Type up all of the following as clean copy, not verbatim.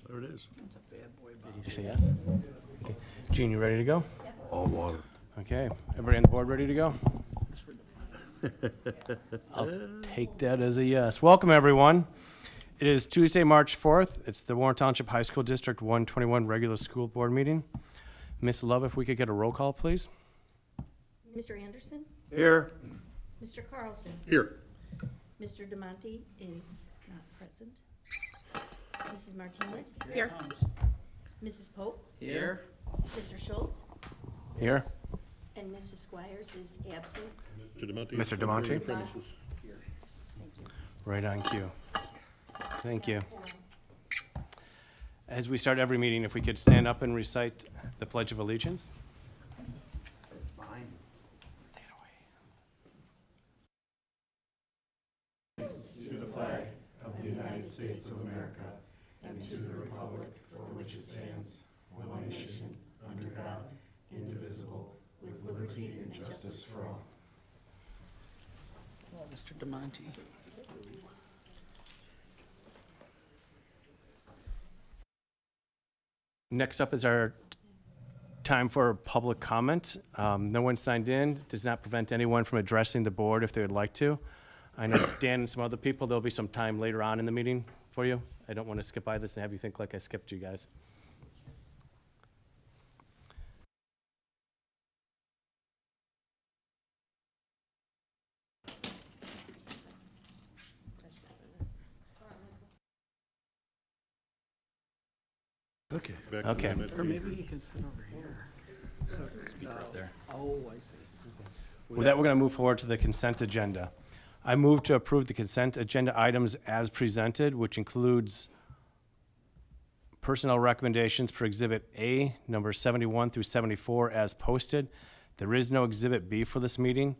There it is. That's a bad boy, Bob. You say yes? Okay. Gene, you ready to go? All water. Okay. Everybody on the board ready to go? Thanks for the fun. I'll take that as a yes. Welcome, everyone. It is Tuesday, March 4th. It's the Warren Township High School District 121 regular school board meeting. Miss Love, if we could get a roll call, please. Mr. Anderson? Here. Mr. Carlson? Here. Mr. DeMonte is not present. Mrs. Martinez? Here. Mrs. Pope? Here. Mr. Schultz? Here. And Mrs. Squires is absent. Mr. DeMonte? Thank you. Right on cue. Thank you. As we start every meeting, if we could stand up and recite the Pledge of Allegiance. It's mine. To the flag of the United States of America and to the republic for which it stands, one nation, under God, indivisible, with liberty and justice for all. Mr. DeMonte. Next up is our time for public comment. No one signed in. Does not prevent anyone from addressing the board if they would like to. I know Dan and some other people, there'll be some time later on in the meeting for you. I don't want to skip by this and have you think like I skipped you guys. Okay. Okay. Or maybe you can sit over here. So, Speak right there. Oh, I see. With that, we're going to move forward to the consent agenda. I move to approve the consent agenda items as presented, which includes personnel recommendations for Exhibit A, number 71 through 74, as posted. There is no Exhibit B for this meeting.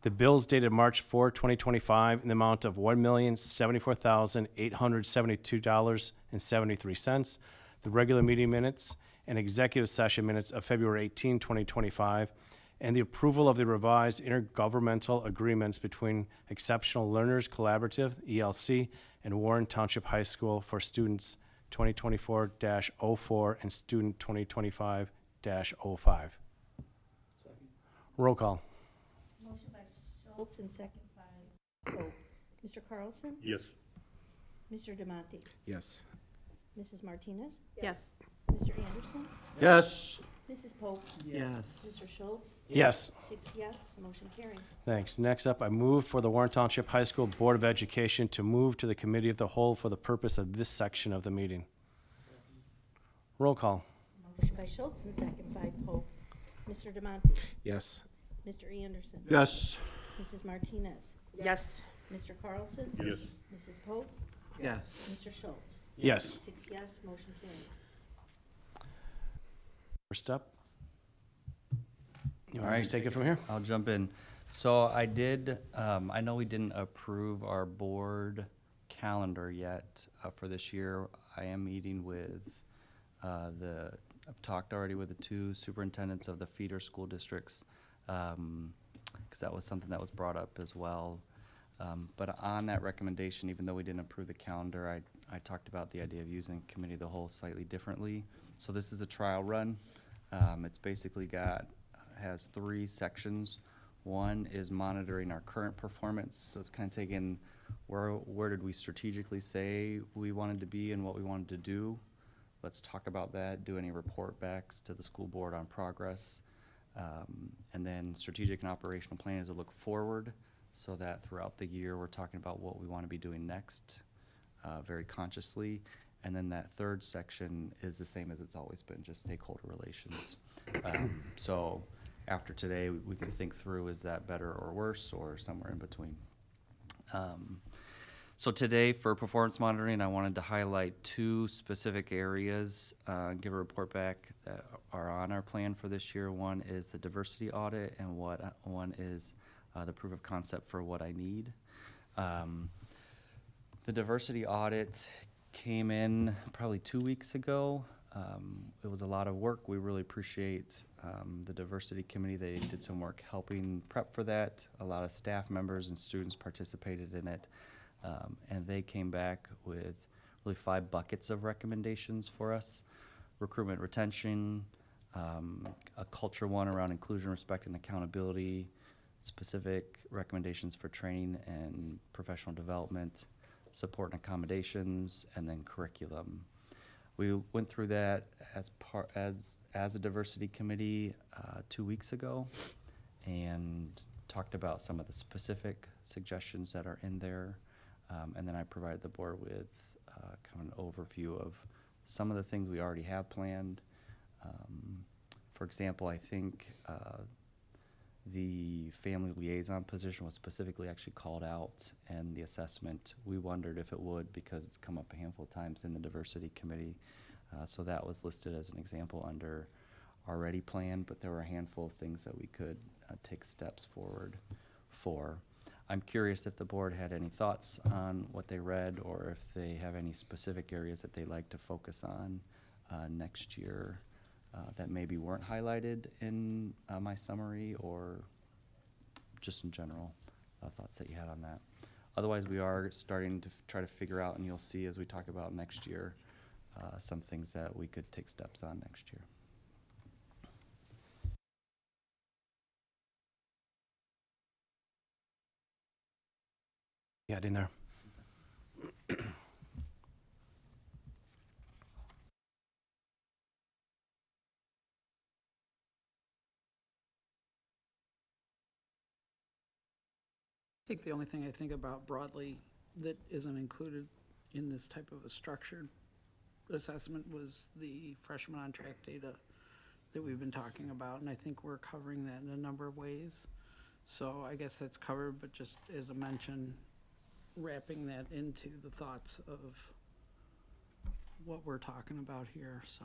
The bills dated March 4, 2025, in the amount of $1,074,872.73. The regular meeting minutes and executive session minutes of February 18, 2025, and the approval of the revised intergovernmental agreements between Exceptional Learners Collaborative, ELC, and Warren Township High School for students 2024-04 and student 2025-05. Roll call. Motion by Schultz and second by Pope. Mr. Carlson? Yes. Mr. DeMonte? Yes. Mrs. Martinez? Yes. Mr. Anderson? Yes. Mrs. Pope? Yes. Mr. Schultz? Yes. 6 yes, motion carries. Thanks. Next up, I move for the Warren Township High School Board of Education to move to the Committee of the Whole for the purpose of this section of the meeting. Roll call. Motion by Schultz and second by Pope. Mr. DeMonte? Yes. Mr. Anderson? Yes. Mrs. Martinez? Yes. Mr. Carlson? Yes. Mrs. Pope? Yes. Mr. Schultz? Yes. 6 yes, motion carries. First up. You want to take it from here? I'll jump in. So I did, I know we didn't approve our board calendar yet for this year. I am meeting with I've talked already with the 2 superintendents of the feeder school districts, because that was something that was brought up as well. But on that recommendation, even though we didn't approve the calendar, I talked about the idea of using committee of the whole slightly differently. So this is a trial run. It's basically has 3 sections. One is monitoring our current performance. So it's kind of taking where did we strategically say we wanted to be and what we wanted to do. Let's talk about that, do any report backs to the school board on progress. And then strategic and operational plan is a look forward, so that throughout the year we're talking about what we want to be doing next very consciously. And then that 3rd section is the same as it's always been, just stakeholder relations. So after today, we can think through, is that better or worse or somewhere in between? So today for performance monitoring, I wanted to highlight 2 specific areas, give a report back that are on our plan for this year. One is the diversity audit, and one is the proof of concept for what I need. The diversity audit came in probably 2 weeks ago. It was a lot of work. We really appreciate the diversity committee. They did some work helping prep for that. A lot of staff members and students participated in it. And they came back with really 5 buckets of recommendations for us. Recruitment, retention, a culture one around inclusion, respect, and accountability, specific recommendations for training and professional development, support and accommodations, and then curriculum. We went through that as a diversity committee 2 weeks ago, and talked about some of the specific suggestions that are in there. And then I provided the board with kind of an overview of some of the things we already have planned. For example, I think the family liaison position was specifically actually called out, and the assessment, we wondered if it would, because it's come up a handful of times in the diversity committee. So that was listed as an example under already planned, but there were a handful of things that we could take steps forward for. I'm curious if the board had any thoughts on what they read, or if they have any specific areas that they'd like to focus on next year that maybe weren't highlighted in my summary, or just in general thoughts that you had on that. Otherwise, we are starting to try to figure out, and you'll see as we talk about next year, some things that we could take steps on next year. Yeah, in there. I think the only thing I think about broadly that isn't included in this type of a structured assessment was the freshman on track data that we've been talking about, and I think we're covering that in a number of ways. So I guess that's covered, but just as a mention, wrapping that into the thoughts of what we're talking about here, so.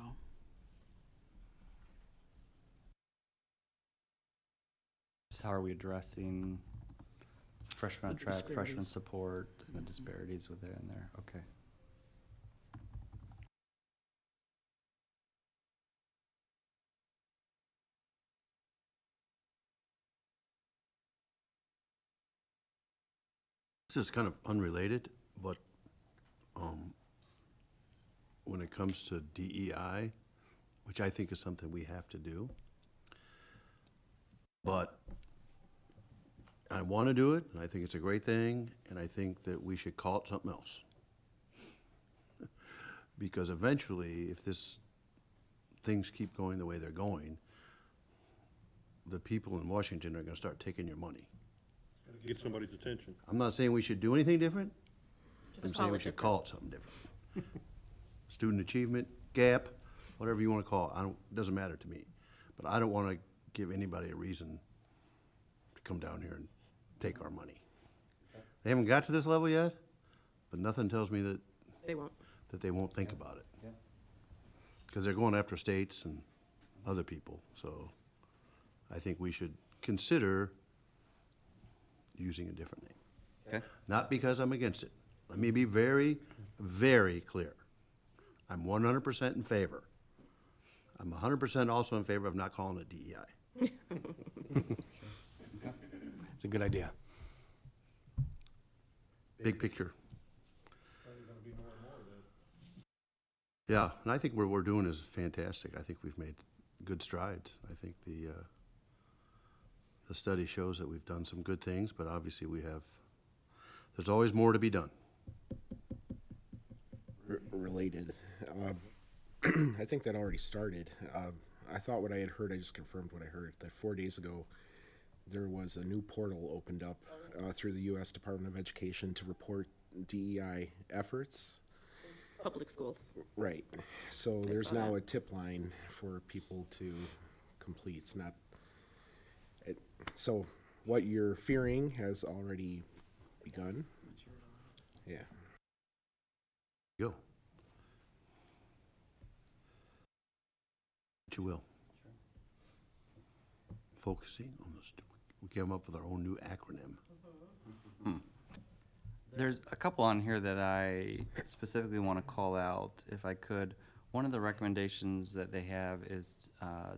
Just how are we addressing freshman on The track, freshman disparities. support, and the disparities within there? Okay. This is kind of unrelated, but when it comes to DEI, which I think is something we have to do, but I want to do it, and I think it's a great thing, and I think that we should call it something else. Because eventually, if things keep going the way they're going, the people in Washington are going to start taking your money. Gotta get somebody's attention. I'm not saying we should do anything different. I'm Just saying call we it should different. call it something different. Student achievement, gap, whatever you want to call it, it doesn't matter to me. But I don't want to give anybody a reason to come down here and take our money. They haven't got to this level yet, but nothing tells me that They won't. they won't think about it. Yeah. Because they're going after states and other people, so I think we should consider using a different name. Okay. Not because I'm against it. Let me be very, very clear. I'm 100% in favor. I'm 100% also in favor of not calling it DEI. It's a good idea. Big picture. Yeah, and I think what we're doing is fantastic. I think we've made good strides. I think the study shows that we've done some good things, but obviously there's always more to be done. Related. I think that already started. I thought what I had heard, I just confirmed what I heard, that 4 days ago there was a new portal opened up through the U.S. Department of Education to report DEI efforts. Public schools. Right. So there's saw now that. a tip line for people to complete. It's not. So what you're fearing has already begun. Yeah. Go. But you will. Focusing on the we came up with our own new acronym. There's a couple on here that I specifically want to call out, if I could. One of the recommendations that they have is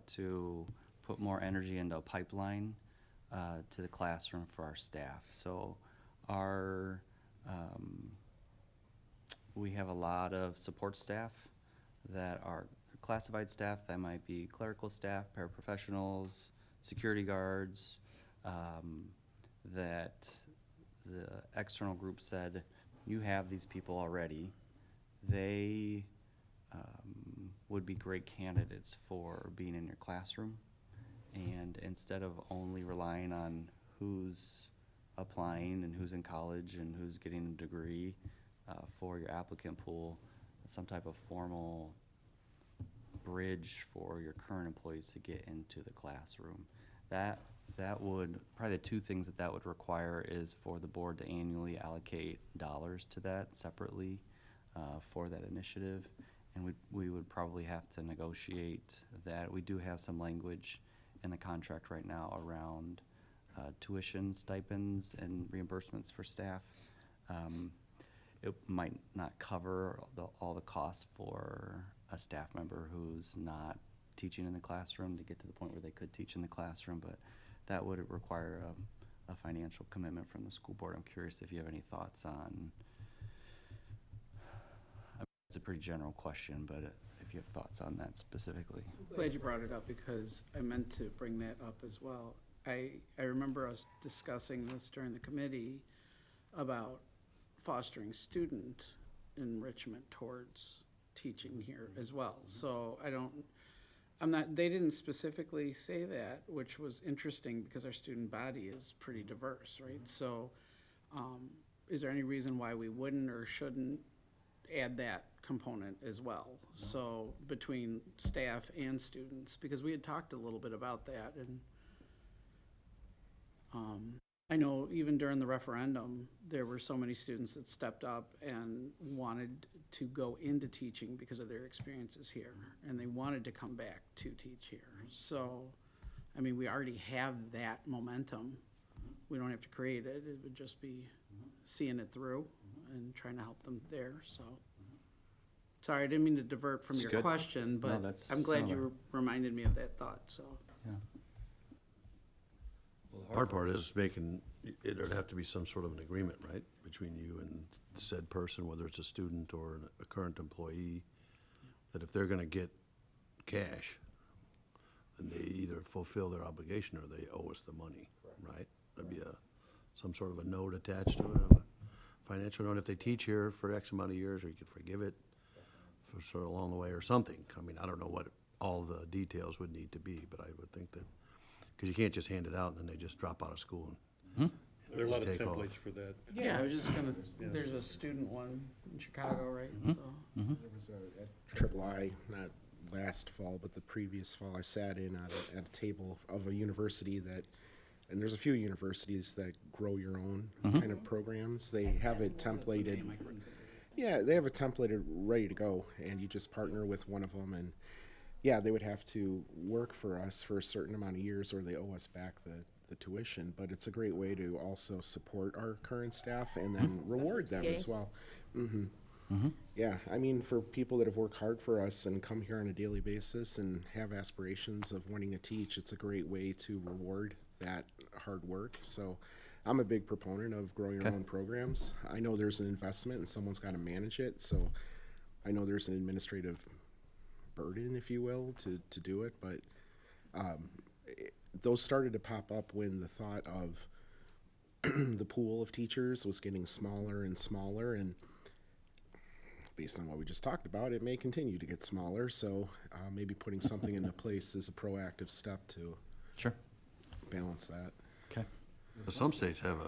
to put more energy into a pipeline to the classroom for our staff. So our we have a lot of support staff that are classified staff, that might be clerical staff, paraprofessionals, security guards, that the external group said, you have these people already. They would be great candidates for being in your classroom. And instead of only relying on who's applying and who's in college and who's getting a degree for your applicant pool, some type of formal bridge for your current employees to get into the classroom. That would, probably the two things that would require is for the board to annually allocate dollars to that separately for that initiative. And we would probably have to negotiate that. We do have some language in the contract right now around tuition stipends and reimbursements for staff. It might not cover all the costs for a staff member who's not teaching in the classroom to get to the point where they could teach in the classroom, but that would require a financial commitment from the school board. I'm curious if you have any thoughts on, it's a pretty general question, but if you have thoughts on that specifically. Glad you brought it up because I meant to bring that up as well. I remember us discussing this during the committee about fostering student enrichment towards teaching here as well. So they didn't specifically say that, which was interesting because our student body is pretty diverse, right? So is there any reason why we wouldn't or shouldn't add that component as well? So between staff and students, because we had talked a little bit about that, and I know even during the referendum, there were so many students that stepped up and wanted to go into teaching because of their experiences here, and they wanted to come back to teach here. So, I mean, we already have that momentum. We don't have to create it. It would just be seeing it through and trying to help them there, so. Sorry, I didn't mean to divert from your good. question, No, but that's I'm glad similar. you reminded me of that thought, so. Yeah. Hard part is making, it'd have to be some sort of an agreement, right? Between you and said person, whether it's a student or a current employee, that if they're gonna get cash, then they either fulfill their obligation or they owe us the money, right? There'd be some sort of a note attached to it, a financial note. If they teach here for X amount of years, or you could forgive it for sort of along the way or something. I mean, I don't know what all the details would need to be, but I would think that, because you can't just hand it out and then they just drop out of school and There are a lot of take off. templates for that. Yeah, I was just gonna, there's a student one in Chicago, right? So, There was at Triple I, not last fall, but the previous fall, I sat in at a table of a university that, and there's a few universities that grow your own kind of programs. They have it templated. Yeah, they have it templated, ready to go, and you just partner with one of them, and yeah, they would have to work for us for a certain amount of years, or they owe us back the tuition. But it's a great way to also support our current staff and then reward them as well. Yeah, I mean, for people that have worked hard for us and come here on a daily basis and have aspirations of wanting to teach, it's a great way to reward that hard work. So I'm a big proponent of growing your own programs. I know there's an investment and someone's got to manage it, so I know there's an administrative burden, if you will, to do it, but those started to pop up when the thought of the pool of teachers was getting smaller and smaller, and based on what we just talked about, it may continue to get smaller, so maybe putting something into place is a proactive step to Sure. balance that. Okay. some states have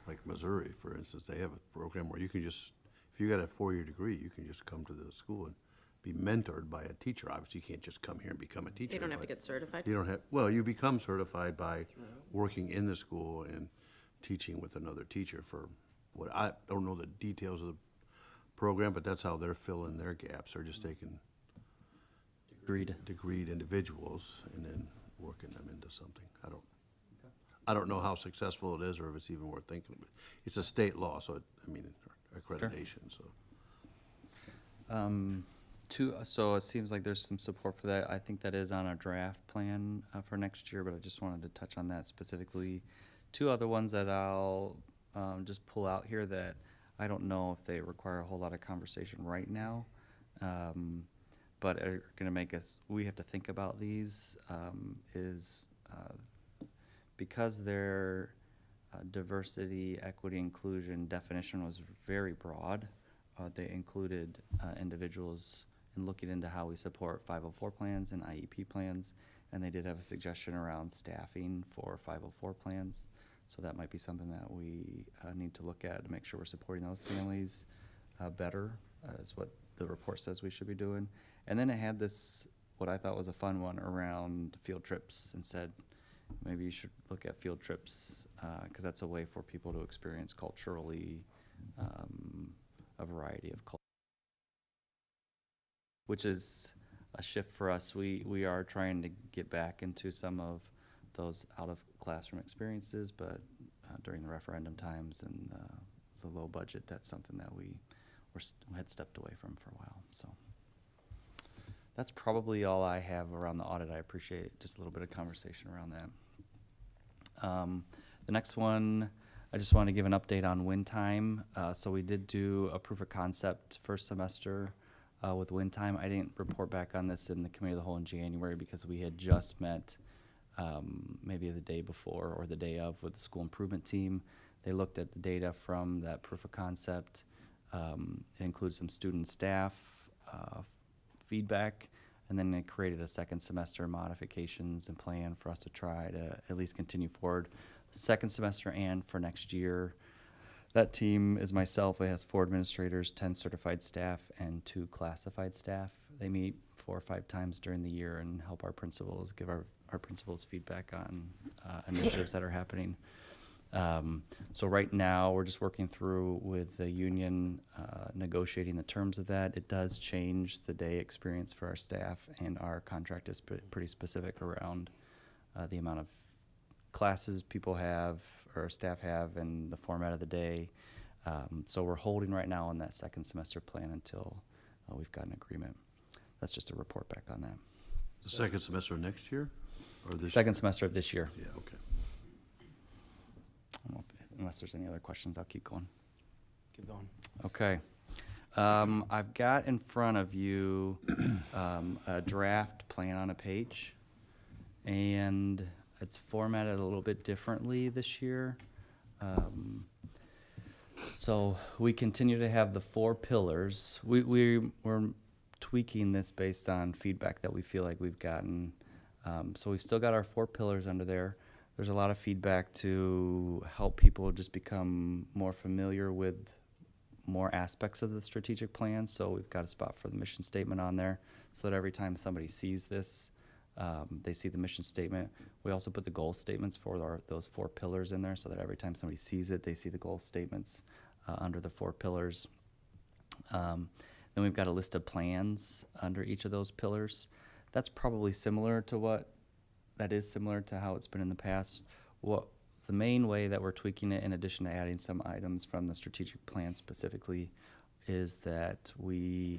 like Missouri, for instance, they have a program where you can just, if you got a 4-year degree, you can just come to the school and be mentored by a teacher. Obviously, you can't just come here and become a teacher. They don't have to but get certified? You don't have, well, you become certified by working in the school and teaching with another teacher for what, I don't know the details of the program, but that's how they're filling their gaps. They're just taking degreed individuals and then working them into something. I don't know how successful it is or if it's even worth thinking of. It's a state law, so accreditation, so. So it seems like there's some support for that. I think that is on our draft plan for next year, but I just wanted to touch on that specifically. Two other ones that I'll just pull out here that I don't know if they require a whole lot of conversation right now, but are going to make us, we have to think about these, because their diversity, equity, inclusion definition was very broad. They included individuals in looking into how we support 504 plans and IEP plans, and they did have a suggestion around staffing for 504 plans. So that might be something that we need to look at to make sure we're supporting those families better, is what the report says we should be doing. And then it had this, what I thought was a fun one around field trips, and said maybe you should look at field trips because that's a way for people to experience culturally a variety of culture, which is a shift for us. We are trying to get back into some of those out of classroom experiences, but during the referendum times and the low budget, that's something that we had stepped away from for a while. So that's probably all I have around the audit. I appreciate just a little bit of conversation around that. The next one, I just want to give an update on win time. So we did do a proof of concept first semester with win time. I didn't report back on this in the committee of the whole in January because we had just met maybe the day before or the day of with the school improvement team. They looked at the data from that proof of concept. It includes some student staff feedback, and then they created a second semester modifications and plan for us to try to at least continue forward second semester and for next year. That team is myself. It has 4 administrators, 10 certified staff, and 2 classified staff. They meet 4 or 5 times during the year and help our principals, give our principals feedback on initiatives that are happening. So right now, we're just working through with the union, negotiating the terms of that. It does change the day experience for our staff, and our contract is pretty specific around the amount of classes people have or staff have and the format of the day. So we're holding right now on that second semester plan until we've got an agreement. That's just a report back on that. The second semester of next year, or this? Second semester of this year. Yeah, okay. I don't know unless there's any other questions, I'll keep going. Keep going. Okay. I've got in front of you a draft plan on a page, and it's formatted a little bit differently this year. So we continue to have the 4 pillars. We're tweaking this based on feedback that we feel like we've gotten. So we've still got our 4 pillars under there. There's a lot of feedback to help people just become more familiar with more aspects of the strategic plan. So we've got a spot for the mission statement on there so that every time somebody sees this, they see the mission statement. We also put the goal statements for those 4 pillars in there so that every time somebody sees it, they see the goal statements under the 4 pillars. Then we've got a list of plans under each of those pillars. That's probably similar to how it's been in the past. The main way that we're tweaking it, in addition to adding some items from the strategic plan specifically, is that we're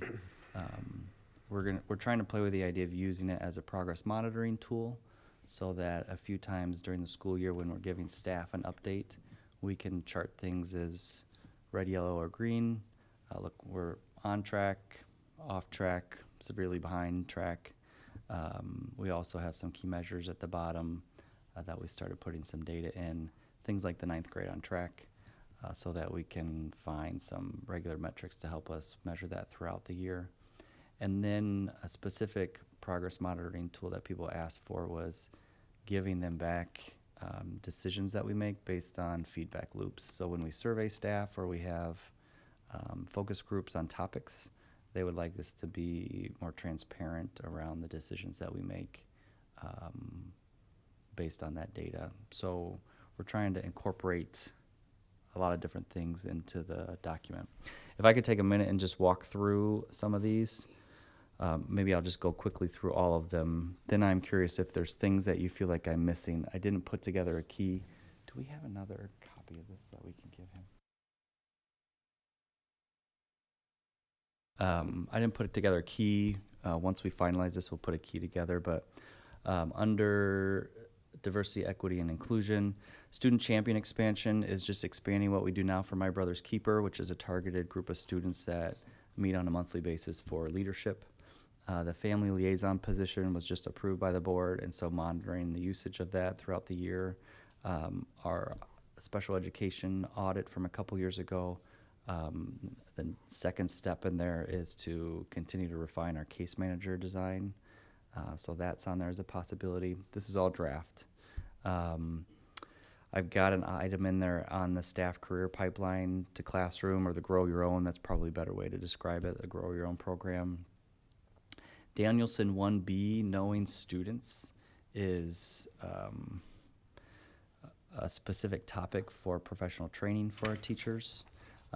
trying to play with the idea of using it as a progress monitoring tool, so that a few times during the school year when we're giving staff an update, we can chart things as red, yellow, or green. Look, we're on track, off track, severely behind track. We also have some key measures at the bottom that we started putting some data in, things like the 9th grade on track, so that we can find some regular metrics to help us measure that throughout the year. And then a specific progress monitoring tool that people asked for was giving them back decisions that we make based on feedback loops. So when we survey staff or we have focus groups on topics, they would like us to be more transparent around the decisions that we make based on that data. So we're trying to incorporate a lot of different things into the document. If I could take a minute and just walk through some of these, maybe I'll just go quickly through all of them. Then I'm curious if there's things that you feel like I'm missing. I didn't put together a key. Do we have another copy of this that we can give him? I didn't put it together a key. Once we finalize this, we'll put a key together. But under diversity, equity, and inclusion. Student champion expansion is just expanding what we do now for My Brother's Keeper, which is a targeted group of students that meet on a monthly basis for leadership. The family liaison position was just approved by the board, and so monitoring the usage of that throughout the year. Our special education audit from a couple years ago, the second step in there is to continue to refine our case manager design. So that's on there as a possibility. This is all draft. I've got an item in there on the staff career pipeline to classroom, or the Grow Your Own. That's probably a better way to describe it, the Grow Your Own program. Danielson 1B, knowing students, is a specific topic for professional training for our teachers.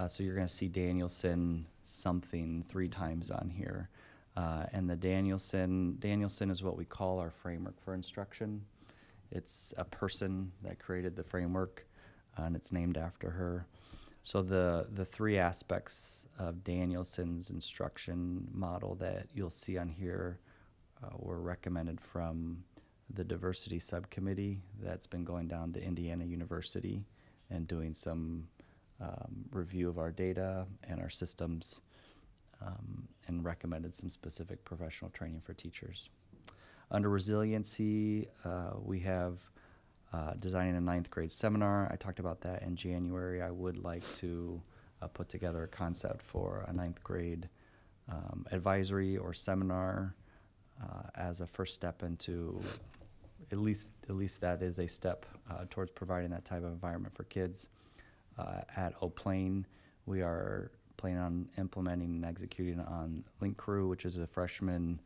So you're going to see Danielson something 3 times on here. And the Danielson is what we call our framework for instruction. It's a person that created the framework, and it's named after her. So the 3 aspects of Danielson's instruction model that you'll see on here were recommended from the diversity subcommittee that's been going down to Indiana University and doing some review of our data and our systems, and recommended some specific professional training for teachers. Under resiliency, we have designing a 9th grade seminar. I talked about that in January. I would like to put together a concept for a 9th grade advisory or seminar as a first step into, at least that is a step towards providing that type of environment for kids. At Eau Plaine, we are planning on implementing and executing on Link Crew, which is a freshman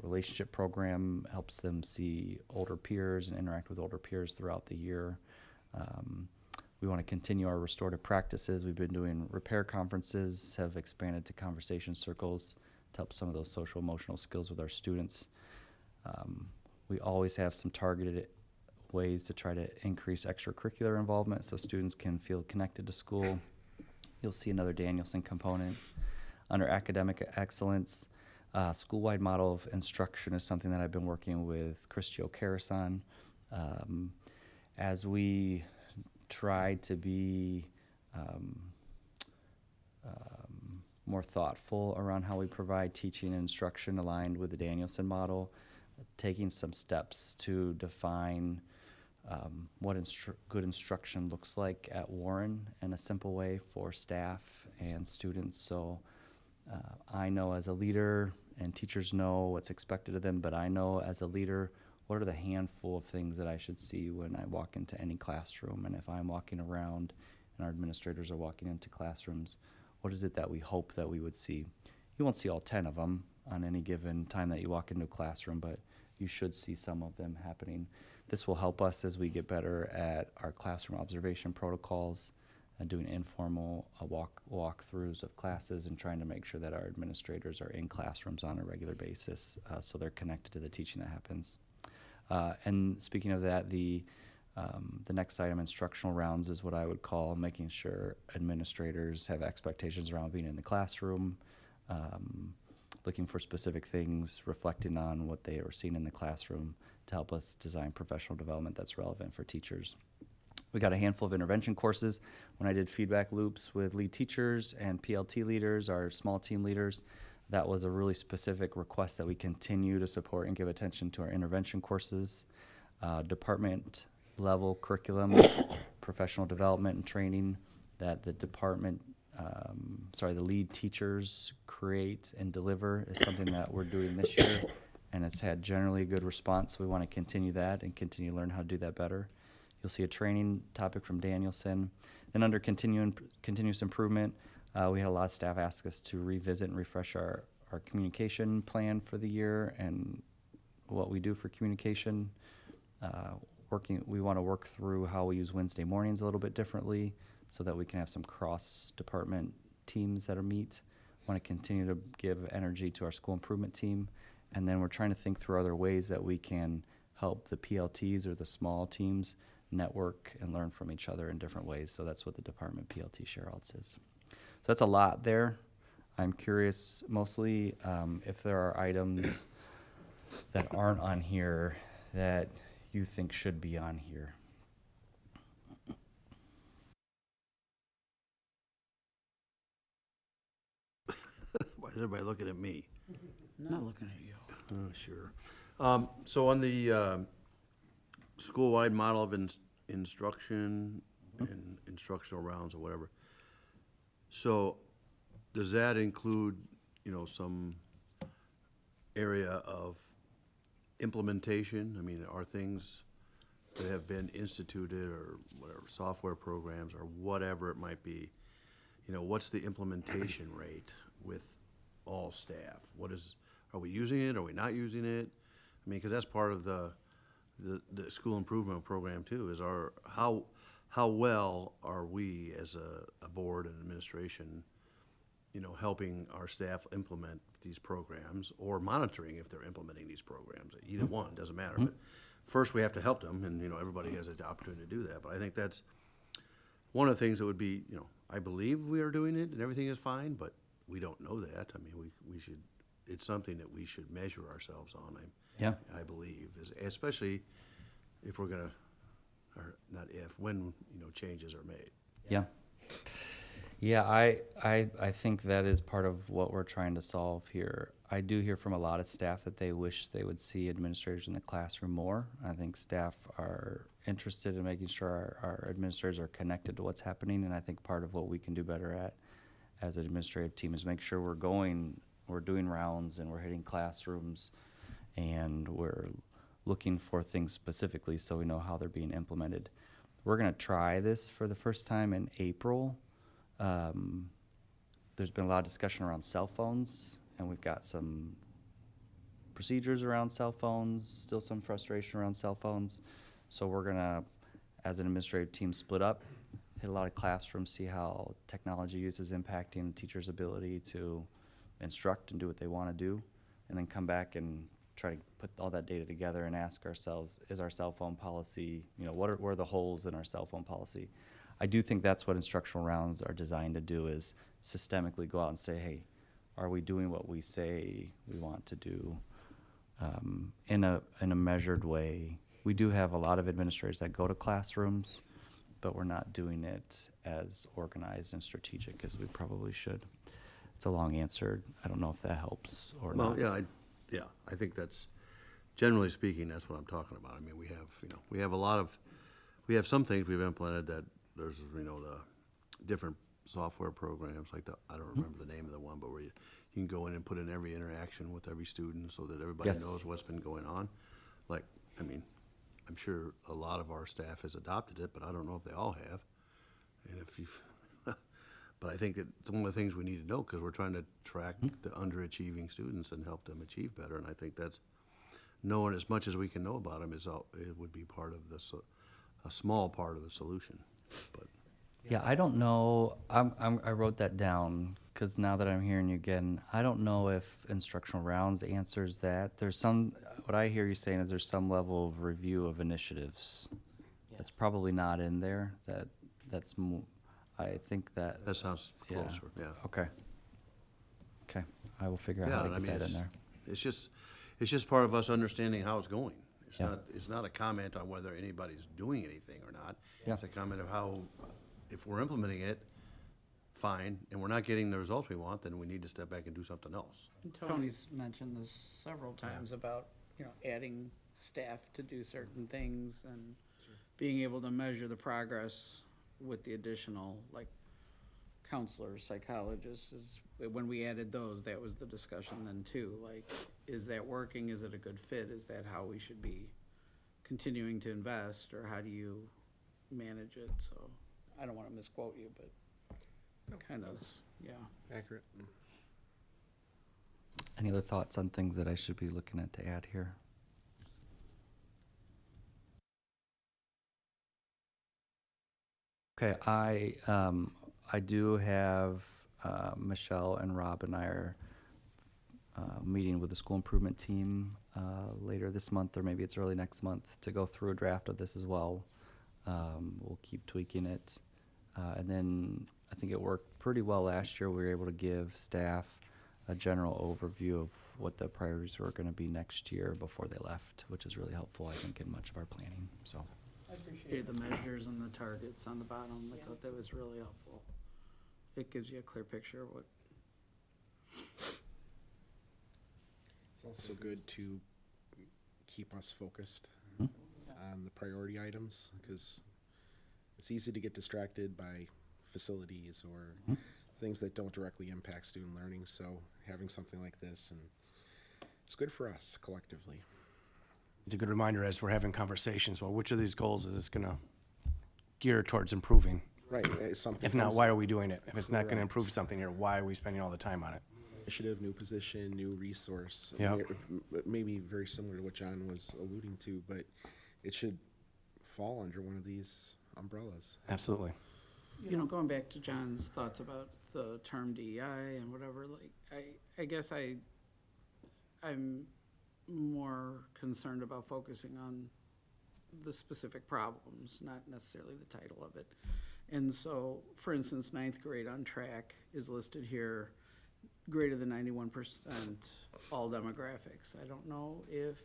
relationship program, helps them see older peers and interact with older peers throughout the year. We want to continue our restorative practices. We've been doing repair conferences, have expanded to conversation circles to help some of those social emotional skills with our students. We always have some targeted ways to try to increase extracurricular involvement so students can feel connected to school. You'll see another Danielson component. Under academic excellence, school-wide model of instruction is something that I've been working with Christy O'Karis on. As we try to be more thoughtful around how we provide teaching and instruction aligned with the Danielson model, taking some steps to define what good instruction looks like at Warren in a simple way for staff and students. So I know as a leader, and teachers know what's expected of them, but I know as a leader, what are the handful of things that I should see when I walk into any classroom? And if I'm walking around and our administrators are walking into classrooms, what is it that we hope that we would see? You won't see all 10 of them on any given time that you walk into a classroom, but you should see some of them happening. This will help us as we get better at our classroom observation protocols and doing informal walkthroughs of classes and trying to make sure that our administrators are in classrooms on a regular basis so they're connected to the teaching that happens. And speaking of that, the next item, instructional rounds, is what I would call making sure administrators have expectations around being in the classroom, looking for specific things, reflecting on what they are seeing in the classroom to help us design professional development that's relevant for teachers. We got a handful of intervention courses. When I did feedback loops with lead teachers and PLT leaders, our small team leaders, that was a really specific request that we continue to support and give attention to our intervention courses. Department level curriculum, professional development and training that the department, the lead teachers create and deliver is something that we're doing this year, and it's had generally a good response. We want to continue that and continue to learn how to do that better. You'll see a training topic from Danielson. Then under continuous improvement, we had a lot of staff ask us to revisit and refresh our communication plan for the year and what we do for communication. We want to work through how we use Wednesday mornings a little bit differently so that we can have some cross-department teams that meet. Want to continue to give energy to our school improvement team. And then we're trying to think through other ways that we can help the PLTs or the small teams network and learn from each other in different ways. So that's what the department PLT Shareouts is. So that's a lot there. I'm curious mostly if there are items that aren't on here that you think should be on here. Why is everybody looking at me? Not looking at you. Oh, sure. So on the school-wide model of instruction and instructional rounds or whatever, so does that include, some area of implementation? I mean, are things that have been instituted or whatever, software programs or whatever it might be, what's the implementation rate with all staff? Are we using it? Are we not using it? I mean, because that's part of the school improvement program too, is how well are we as a board and administration, helping our staff implement these programs or monitoring if they're implementing these programs? Either one, doesn't matter. But first, we have to help them, and, everybody has the opportunity to do that. But I think that's one of the things that would be, I believe we are doing it and everything is fine, but we don't know that. I mean, we should, it's something that we should measure ourselves on, Yeah. I believe, especially if we're gonna, or not if, when, changes are made. Yeah. Yeah, I think that is part of what we're trying to solve here. I do hear from a lot of staff that they wish they would see administrators in the classroom more. I think staff are interested in making sure our administrators are connected to what's happening, and I think part of what we can do better at as an administrative team is make sure we're doing rounds and we're hitting classrooms and we're looking for things specifically so we know how they're being implemented. We're gonna try this for the first time in April. There's been a lot of discussion around cell phones, and we've got some procedures around cell phones, still some frustration around cell phones. So we're gonna, as an administrative team, split up, hit a lot of classrooms, see how technology use is impacting the teacher's ability to instruct and do what they wanna do, and then come back and try to put all that data together and ask ourselves, is our cell phone policy, what are the holes in our cell phone policy? I do think that's what instructional rounds are designed to do, is systemically go out and say, hey, are we doing what we say we want to do in a measured way? We do have a lot of administrators that go to classrooms, but we're not doing it as organized and strategic as we probably should. It's a long answer. I don't know if that helps or not. Well, I think that's, generally speaking, that's what I'm talking about. I mean, we have some things we've implemented that there's, the different software programs, like I don't remember the name of the one, but where you can go in and put in every interaction with every student so that everybody Yes. knows what's been going on. Like, I mean, I'm sure a lot of our staff has adopted it, but I don't know if they all have. And if you've, but I think it's one of the things we need to know, because we're trying to track the underachieving students and help them achieve better. And I think that's, knowing as much as we can know about them it would be part of a small part of the solution. But Yeah, I don't know. I wrote that down because now that I'm hearing you again, I don't know if instructional rounds answers that. What I hear you saying is there's some level of review of initiatives. That's probably not in there. I think that. that sounds Yeah. closer, yeah. Okay. Okay, I will figure out how Yeah, to and I get mean, that in there. it's just part of us understanding how it's going. Yeah. It's not a comment on whether anybody's doing anything or not. Yeah. It's a comment of how, if we're implementing it, fine, and we're not getting the results we want, then we need to step back and do something else. Tony's mentioned this several times about, adding staff to do certain things and being able to measure the progress with the additional, like, counselors, psychologists, when we added those, that was the discussion then too. Like, is that working? Is it a good fit? Is that how we should be continuing to invest, or how do you manage it? So, I don't wanna misquote you, but kind of, yeah. Accurate. Any other thoughts on things that I should be looking at to add here? Okay, I do have Michelle and Rob and I are meeting with the school improvement team later this month, or maybe it's early next month, to go through a draft of this as well. We'll keep tweaking it. And then I think it worked pretty well last year. We were able to give staff a general overview of what the priorities were going to be next year before they left, which is really helpful, I think, in much of our planning, so. I appreciated the measures and the targets on the bottom. I thought that was really helpful. It gives you a clear picture of what, It's also good to keep us focused Mhm. on the priority items, because it's easy to get distracted by facilities or Mhm. things that don't directly impact student learning. So having something like this, and it's good for us collectively. It's a good reminder as we're having conversations, well, which of these goals is this gonna gear towards improving? Right. Something If not, comes- why are we doing it? If it's not gonna Correct. improve something here, why are we spending all the time on it? Initiative, new position, new resource. Yep. Maybe very similar to what John was alluding to, but it should fall under one of these umbrellas. Absolutely. you know, going back to John's thoughts about the term DEI and whatever, like, I guess I'm more concerned about focusing on the specific problems, not necessarily the title of it. And so, for instance, ninth grade on track is listed here, greater than 91% all demographics. I don't know if,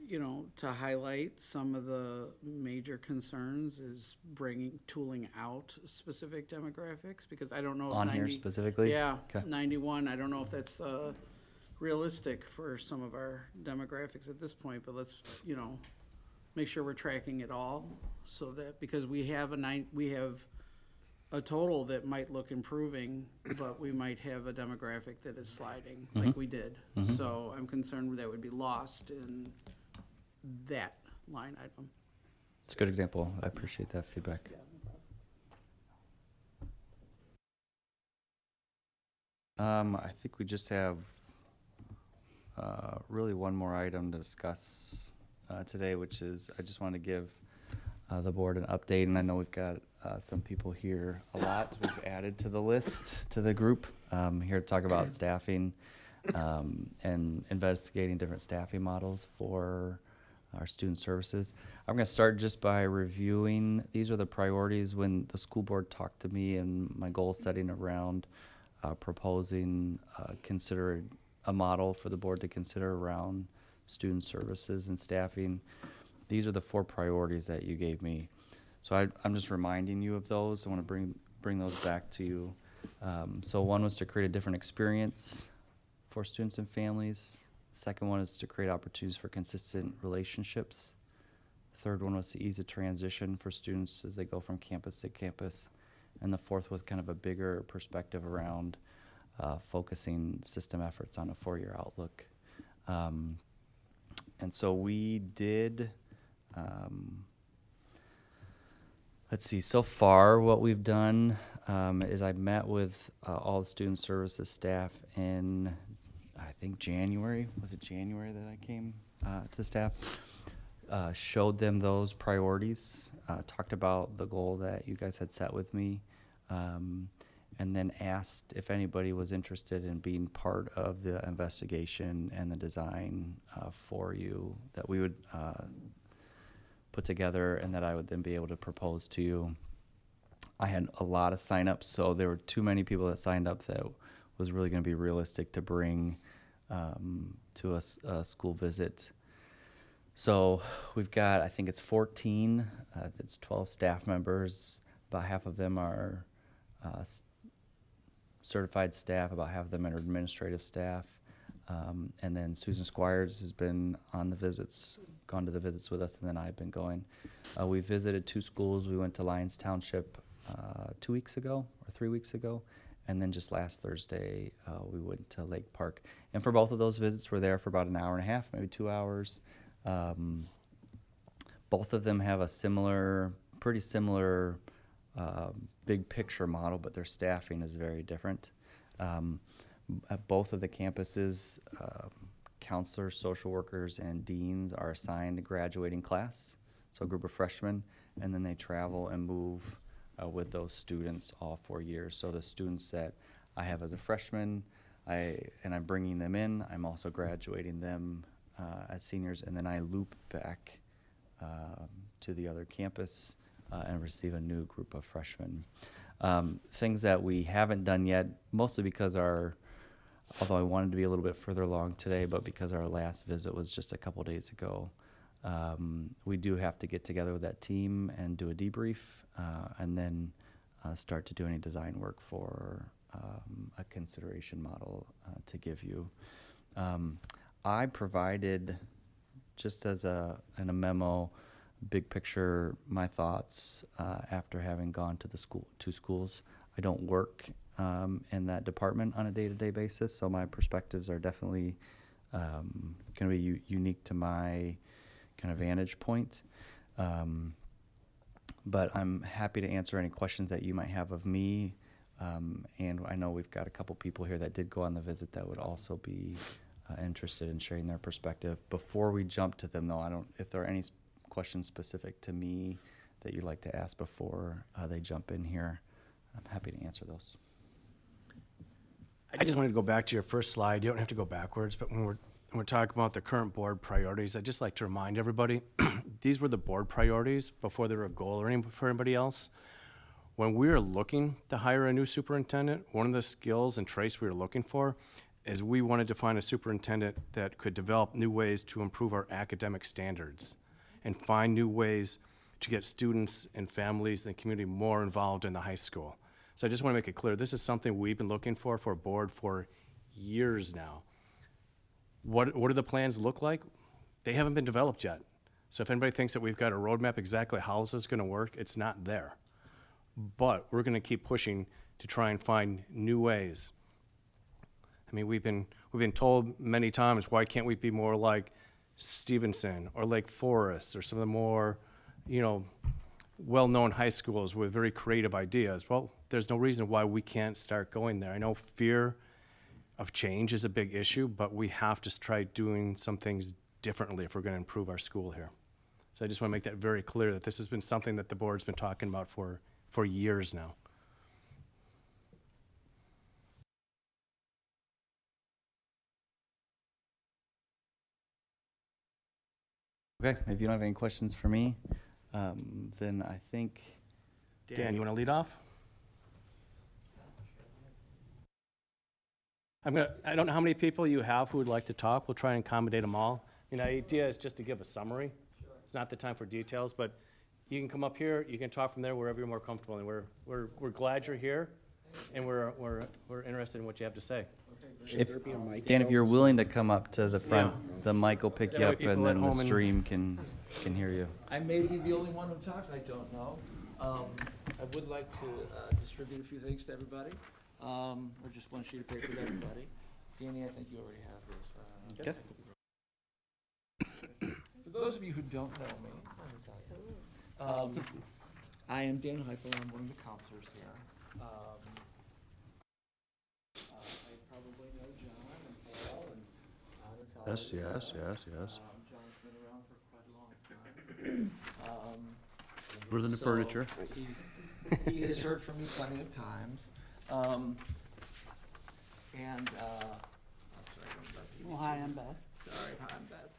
you know, to highlight some of the major concerns is tooling out specific demographics, because I don't know if On here 90 specifically? Yeah, Okay. 91, I don't know if that's realistic for some of our demographics at this point, but let's, you know, make sure we're tracking it all, so that, because we have a total that might look improving, but we might have a demographic that is sliding, like we did. So I'm concerned that would be lost in that line item. It's a good example. I appreciate that feedback. I think we just have really one more item to discuss today, which is I just want to give the board an update, and I know we've got some people here. A lot we've added to the list, to the group, here to talk about staffing and investigating different staffing models for our student services. I'm going to start just by reviewing. These are the priorities when the school board talked to me and my goal setting around proposing, consider a model for the board to consider around student services and staffing. These are the 4 priorities that you gave me. So I'm just reminding you of those. I want to bring those back to you. So one was to create a different experience for students and families. Second one is to create opportunities for consistent relationships. Third one was to ease the transition for students as they go from campus to campus. And the fourth was kind of a bigger perspective around focusing system efforts on a 4-year outlook. And so we did, let's see, so far what we've done is I met with all the student services staff in, I think January. Was it January that I came to staff? Showed them those priorities, talked about the goal that you guys had set with me, and then asked if anybody was interested in being part of the investigation and the design for you that we would put together and that I would then be able to propose to you. I had a lot of signups, so there were too many people that signed up that was really going to be realistic to bring to a school visit. So we've got, I think it's 14, it's 12 staff members. About half of them are certified staff, about half of them are administrative staff. And then Susan Squires has been on the visits, gone to the visits with us, and then I've been going. We visited 2 schools. We went to Lyons Township 2 weeks ago or 3 weeks ago. And then just last Thursday, we went to Lake Park. And for both of those visits, we're there for about an hour and a half, maybe 2 hours. Both of them have a pretty similar big picture model, but their staffing is very different. At both of the campuses, counselors, social workers, and deans are assigned a graduating class, so a group of freshmen, and then they travel and move with those students all 4 years. So the students that I have as a freshman, I'm bringing them in, I'm also graduating them as seniors, and then I loop back to the other campus and receive a new group of freshmen. Things that we haven't done yet, mostly because our although I wanted to be a little bit further along today, but because our last visit was just a couple days ago, we do have to get together with that team and do a debrief, and then start to do any design work for a consideration model to give you. I provided, just as in a memo, big picture, my thoughts after having gone to the two schools. I don't work in that department on a day-to-day basis, so my perspectives are definitely going to be unique to my kind of vantage point. But I'm happy to answer any questions that you might have of me. And I know we've got a couple people here that did go on the visit that would also be interested in sharing their perspective. Before we jump to them, though, if there are any questions specific to me that you'd like to ask before they jump in here, I'm happy to answer those. I just wanted to go back to your first slide. You don't have to go backwards, but when we're talking about the current board priorities, I'd just like to remind everybody, these were the board priorities before they were a goal or anything for anybody else. When we were looking to hire a new superintendent, one of the skills and traits we were looking for is we wanted to find a superintendent that could develop new ways to improve our academic standards and find new ways to get students and families and the community more involved in the high school. So I just want to make it clear, this is something we've been looking for a board for years now. What do the plans look like? They haven't been developed yet. So if anybody thinks that we've got a roadmap exactly how this is going to work, it's not there. But we're going to keep pushing to try and find new ways. I mean, we've been told many times, why can't we be more like Stevenson or Lake Forest or some of the more, well-known high schools with very creative ideas? Well, there's no reason why we can't start going there. I know fear of change is a big issue, but we have to try doing some things differently if we're going to improve our school here. So I just want to make that very clear that this has been something that the board's been talking about for years now. Okay, if you don't have any questions for me, then I think. Dan, you want to lead off? I don't know how many people you have who would like to talk. We'll try and accommodate them all. The idea is just to give a summary. It's not the time for details, but you can come up here, you can talk from there wherever you're more comfortable, and we're glad you're here, and we're interested in what you have to say. Dan, if you're willing to come up to the front, the mic will pick That you way up, people and at then the home and- stream can hear you. I may be the only one who talks, I don't know. I would like to distribute a few things to everybody, or just one sheet of paper to everybody. Danny, I think you already have this. Okay. For those of you who don't know me, let me tell you. I am Dan Heifel, I'm one of the counselors here. I probably know John and Paul and Natalia. Yes. John's been around for quite a long time. Better than the So, furniture. He has heard from me plenty of times. I'm sorry, I'm about to give you Well, hi, two- I'm Beth. Sorry, hi, I'm Beth.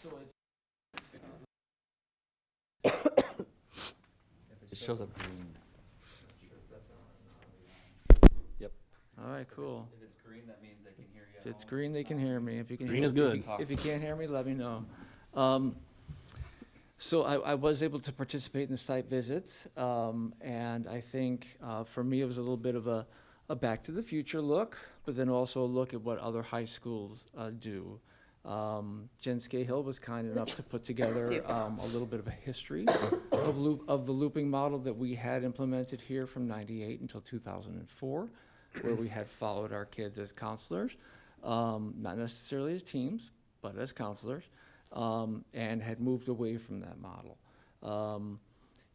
So it's, It shows up green. Yep. all right, cool. If it's green, that means they can hear you. If it's green, they can hear me. If you can Green hear- is good. If you can't hear me, let me know. So I was able to participate in the site visits, and I think for me, it was a little bit of a back to the future look, but then also a look at what other high schools do. Jen Scahill was kind enough to put together a little bit of a history of the looping model that we had implemented here from '98 until 2004, where we had followed our kids as counselors, not necessarily as teams, but as counselors, and had moved away from that model.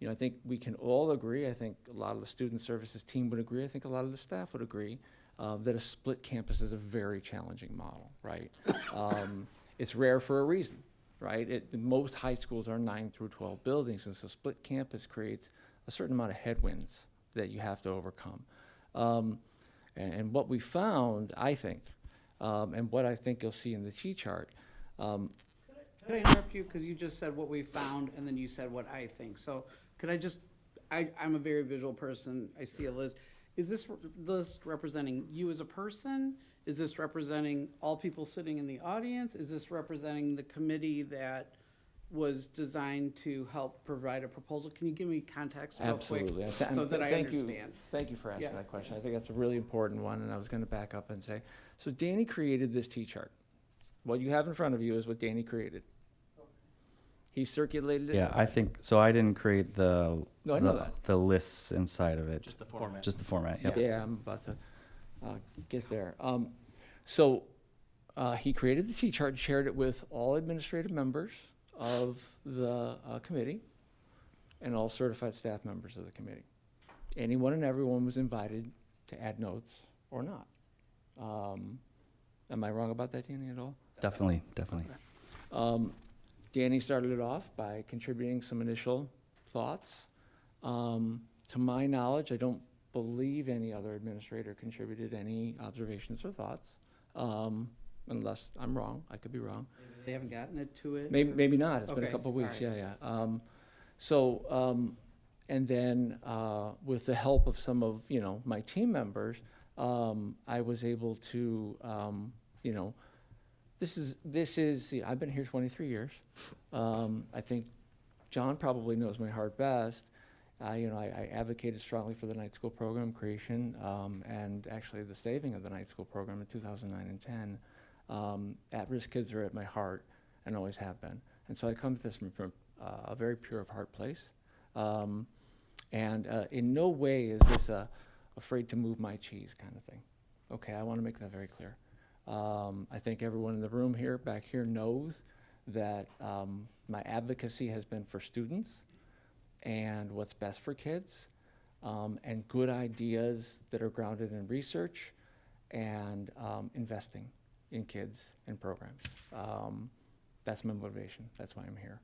I think we can all agree, I think a lot of the student services team would agree, I think a lot of the staff would agree, that a split campus is a very challenging model, right? It's rare for a reason, right? Most high schools are 9 through 12 buildings, and so split campus creates a certain amount of headwinds that you have to overcome. And what we found, I think, and what I think you'll see in the T-chart, Could I interrupt you? Because you just said what we found, and then you said what I think. So could I just, I'm a very visual person. I see a list. Is this list representing you as a person? Is this representing all people sitting in the audience? Is this representing the committee that was designed to help provide a proposal? Can you give me context real quick? Absolutely. So that I Thank you. understand. Thank you for asking Yeah. that question. I think that's a really important one, and I was gonna back up and say, so Danny created this T-chart. What you have in front of you is what Danny created. He circulated it. Yeah, I think, so I didn't create No, I know that. the lists inside of it. Just the format. Just the format, yep. Yeah, I'm about to get there. So he created the T-chart and shared it with all administrative members of the committee and all certified staff members of the committee. Anyone and everyone was invited to add notes or not. Am I wrong about that, Danny, at all? Definitely. Danny started it off by contributing some initial thoughts. To my knowledge, I don't believe any other administrator contributed any observations or thoughts, unless I'm wrong. I could be wrong. They haven't gotten it to it? Maybe not. It's been a Okay, couple of weeks. all right. Yeah. And then with the help of some of my team members, I was able to this is I've been here 23 years. I think John probably knows my heart best. I advocated strongly for the night school program creation and actually the saving of the night school program in 2009 and 10. At-risk kids are at my heart and always have been. And so I come to this from a very pure of heart place. And in no way is this afraid to move my cheese kind of thing. Okay, I want to make that very clear. I think everyone in the room here, back here, knows that my advocacy has been for students and what's best for kids, and good ideas that are grounded in research and investing in kids and programs. That's my motivation. That's why I'm here.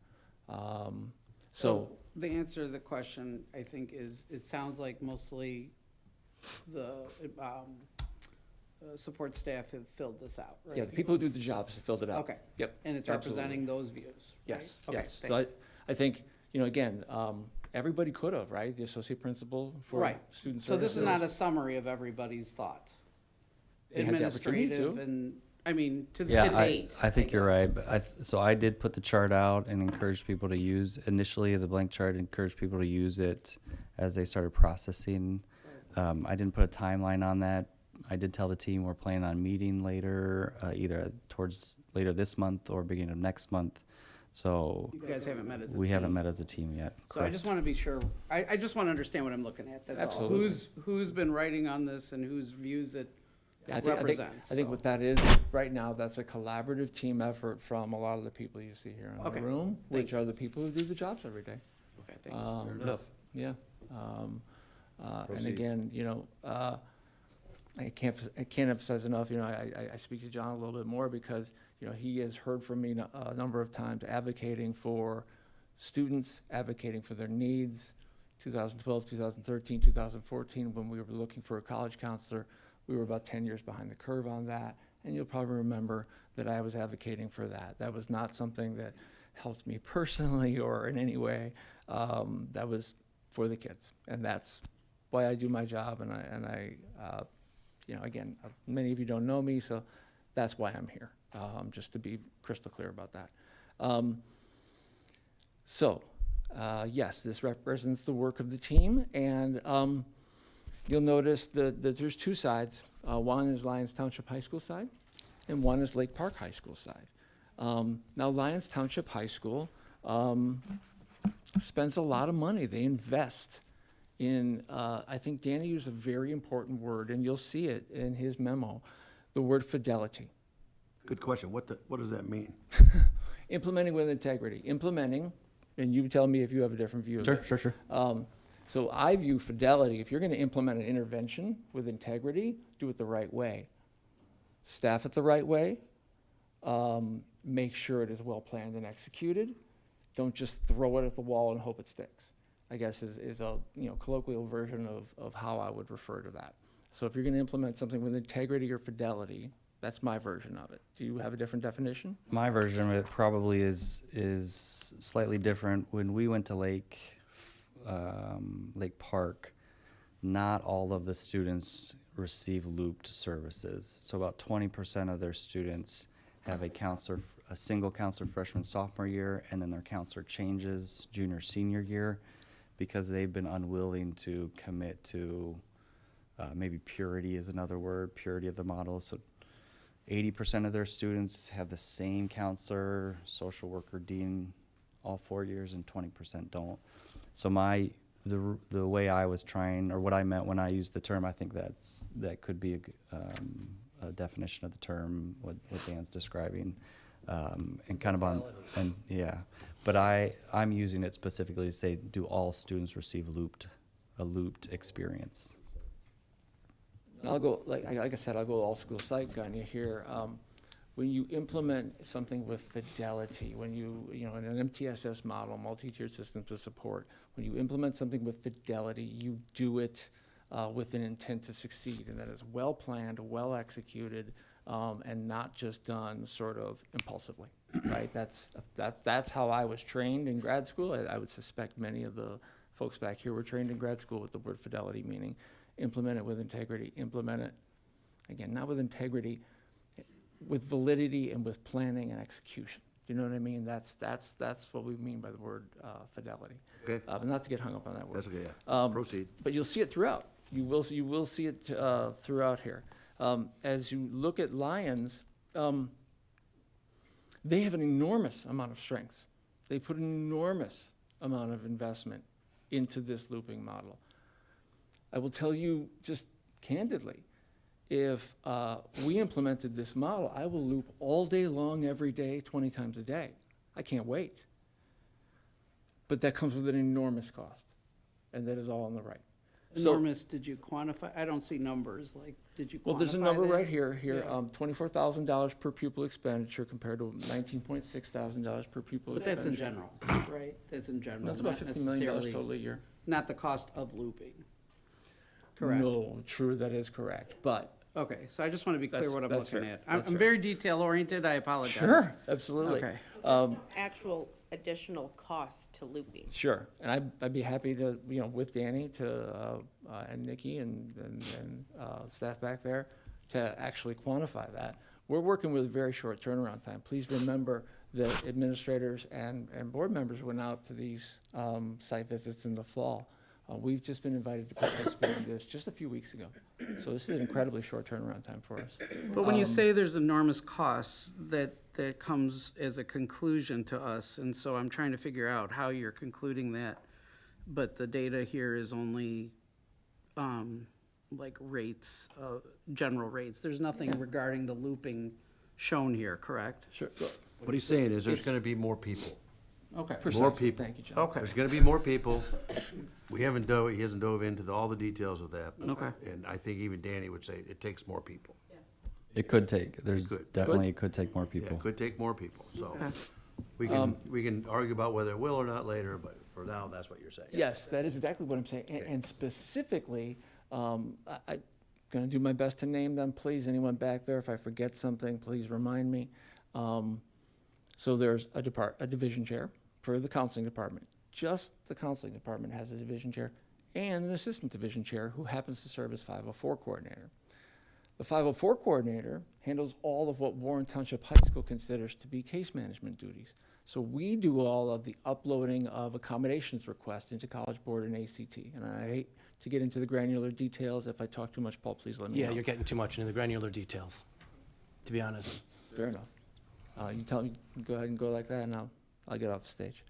So The answer to the question, I think, is it sounds like mostly the support staff have filled this out, right? yeah, the people who do the jobs have filled it out. Okay. Yep. And it's Absolutely. representing those views, right? Yes, Okay, yes. So thanks. I think, again, everybody could have, right? The associate principal for Right. student So this services. is not a summary of everybody's thoughts? They had the opportunity to. Administrative and, I mean, to Yeah, date. I think you're guess. right. But so I did put the chart out and encouraged people to use, initially the blank chart, encouraged people to use it as they started processing. I didn't put a timeline on that. I did tell the team we're planning on meeting later, either towards later this month or beginning of next month. So You guys haven't met as a team? we haven't met as a team yet. So I just correct. want to be sure, I just want to understand what I'm looking at, that's all. Absolutely. Who's been writing on this and whose views it Yeah, I think represents? I think so. what that is, right now, that's a collaborative team effort from a lot of the people you see here in Okay. the room, Thank which are the people who do the jobs every day. Okay, thanks. Um, enough. Yeah. And Proceed. again, I can't emphasize enough, I speak to John a little bit more because, he has heard from me a number of times advocating for students, advocating for their needs. 2012, 2013, 2014, when we were looking for a college counselor, we were about 10 years behind the curve on that. And you'll probably remember that I was advocating for that. That was not something that helped me personally or in any way. That was for the kids. And that's why I do my job. And I again, many of you don't know me, so that's why I'm here, just to be crystal clear about that. Yes, this represents the work of the team, and you'll notice that there's two sides. One is Lyons Township High School side, and one is Lake Park High School side. Now, Lyons Township High School spends a lot of money. They invest in, I think Danny used a very important word, and you'll see it in his memo, the word fidelity. Good question. What does that mean? Implementing with integrity. Implementing, and you tell me if you have a different view of it. Sure. So I view fidelity, if you're going to implement an intervention with integrity, do it the right way. Staff it the right way. Make sure it is well planned and executed. Don't just throw it at the wall and hope it sticks, I guess is a colloquial version of how I would refer to that. So if you're going to implement something with integrity or fidelity, that's my version of it. Do you have a different definition? My version of it probably is slightly different. When we went to Lake Park, not all of the students receive looped services. So about 20% of their students have a single counselor freshman, sophomore year, and then their counselor changes junior, senior year, because they've been unwilling to commit to, maybe purity is another word, purity of the model. So 80% of their students have the same counselor, social worker, dean, all 4 years, and 20% don't. So the way I was trying, or what I meant when I used the term, I think that could be a definition of the term, what Dan's describing, and kind of on, and yeah. But I'm using it specifically to say, do all students receive a looped experience? I'll go, like I said, I'll go all school psych on you here. When you implement something with fidelity, when you know, in an MTSS model, multi-tiered systems of support, when you implement something with fidelity, you do it with an intent to succeed, and that is well-planned, well-executed, and not just done sort of impulsively, right? That's how I was trained in grad school. I would suspect many of the folks back here were trained in grad school with the word fidelity, meaning implement it with integrity, implement it, again, not with integrity, with validity and with planning and execution. Do you know what I mean? That's what we mean by the word fidelity. Okay. Not to get hung up on that word. That's okay, yeah. Proceed. But you'll see it throughout. You will see it throughout here. As you look at Lions, they have an enormous amount of strengths. They put an enormous amount of investment into this looping model. I will tell you just candidly, if we implemented this model, I will loop all day long, every day, 20 times a day. I can't wait. But that comes with an enormous cost, and that is all on the right. So- Enormous, did you quantify? I don't see numbers, like, did you quantify Well, there's a number that? right here, Yeah. $24,000 per pupil expenditure compared to $19,600 per pupil But that's in expenditure. general, right? That's in general, That's about not $50 million necessarily, total a year. not the cost of looping. Correct? No, true, that is correct, but. Okay, so I just want to be clear That's- what I'm that's looking fair. at. I'm That's I'm fair. very detail-oriented, I apologize. Sure, absolutely. Okay. Actual additional cost to looping. Sure, and I'd be happy to, with Danny and Nikki and staff back there to actually quantify that. We're working with a very short turnaround time. Please remember that administrators and board members went out to these site visits in the fall. We've just been invited to participate in this just a few weeks ago. So this is an incredibly short turnaround time for us. But when you say there's enormous costs, that comes as a conclusion to us, and so I'm trying to figure out how you're concluding that. But the data here is only, like rates, general rates. There's nothing regarding the looping shown here, correct? Sure. What he's saying is there's gonna be more people. Okay. More people. Thank you, John. Okay. There's gonna be more people. He hasn't dove into all the details of that. Okay. And I think even Danny would say it takes more people. It could take, could. definitely, it could take more Yeah, people. it could take more people, so. We can argue about whether it will or not later, but for now, that's what you're saying. Yes, that is exactly what I'm saying. And specifically, I'm going to do my best to name them. Please, anyone back there, if I forget something, please remind me. So there's a division chair for the counseling department. Just the counseling department has a division chair and an assistant division chair who happens to serve as 504 coordinator. The 504 coordinator handles all of what Warren Township High School considers to be case management duties. So we do all of the uploading of accommodations requests into College Board and ACT. And I hate to get into the granular details. If I talk too much, Paul, please let me know. Yeah, you're getting too much into the granular details, to be honest. Fair enough. You tell me, go ahead and go like that, and I'll get off the stage.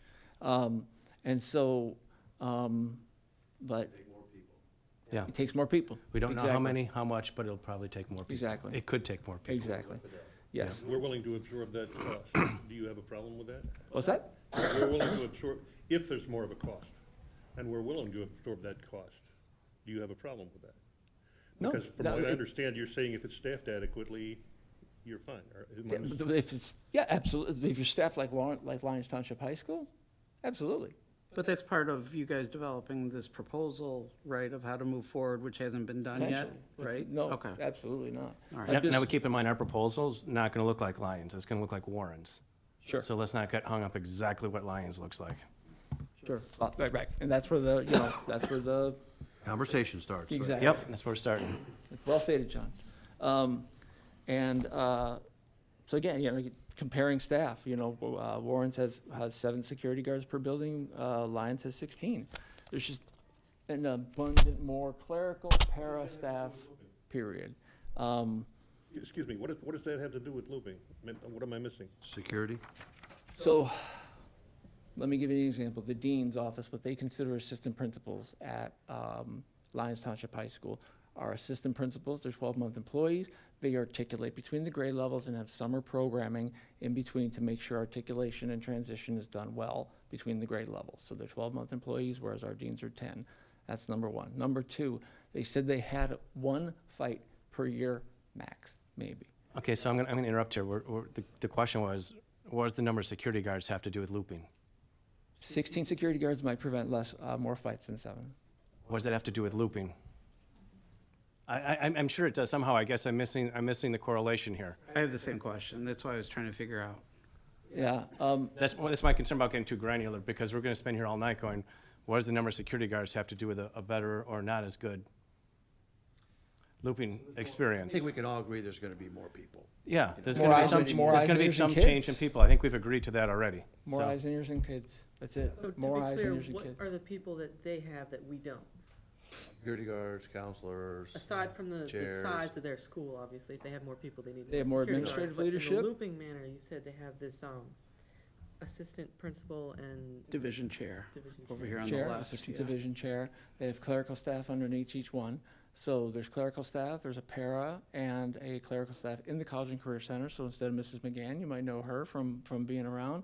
But Yeah. it takes more people. We don't know how Exactly. many, how much, but it'll probably take more people. Exactly. It could take more people. Exactly. Yes. We're willing to absorb that cost. Do you have a problem with that? What's that? We're willing to absorb, if there's more of a cost, and we're willing to absorb that cost. Do you have a problem with that? No. Because from no, what I it- understand, you're saying if it's staffed adequately, you're fine. Or am I Yeah, mis- but if it's, yeah, absolutely. If you're staffed like Lions Township High School, absolutely. But that's part of you guys developing this proposal, right, of how to move forward, which hasn't been done yet, Potentially. right? No, Okay. absolutely not. All right. I'm Now, just- we keep in mind, our proposal's not gonna look like Lions, it's gonna look like Warren's. Sure, So let's not get hung up exactly what Lions looks like. sure. Right. And that's where that's where the Conversation starts. right? Exactly. Yep, that's where we're starting. Well stated, John. So again, comparing staff, Warren's has 7 security guards per building, Lyons has 16. There's just an abundant more clerical para staff, period. Excuse me, what does that have to do with looping? What am I missing? Security? So, let me give you an example. The dean's office, what they consider assistant principals at Lyons Township High School, are assistant principals. They're 12-month employees. They articulate between the grade levels and have summer programming in between to make sure articulation and transition is done well between the grade levels. So they're 12-month employees, whereas our deans are 10. That's number one. Number two, they said they had 1 fight per year max, maybe. Okay, so I'm gonna interrupt here. The question was, what does the number of security guards have to do with looping? 16 security guards might prevent more fights than 7. What does that have to do with looping? I'm sure it does somehow. I guess I'm missing the correlation here. I have the same question. That's why I was trying to figure out. Yeah, That's my concern about getting too granular, because we're gonna spend here all night going, what does the number of security guards have to do with a better or not as good looping I experience? think we can all agree there's gonna be more people. Yeah, there's More gonna be eyes some, and- more there's eyes gonna and be ears some and change kids. in people. I think we've agreed to that already. more So- eyes and ears and kids. That's it. So to More be eyes clear, and ears and what kids. are the people that they have that we don't? Security guards, counselors. Aside from the Chairs. size of their school, obviously, if they have more people, they need They have more security guards, administrative but leadership? in the looping manner, you said they have this, assistant principal and Division chair division over chair. here on the Chair, left. assistant yeah. division chair. They have clerical staff underneath each one. So there's clerical staff, there's a para and a clerical staff in the College and Career Center. So instead of Mrs. McGann, you might know her from being around.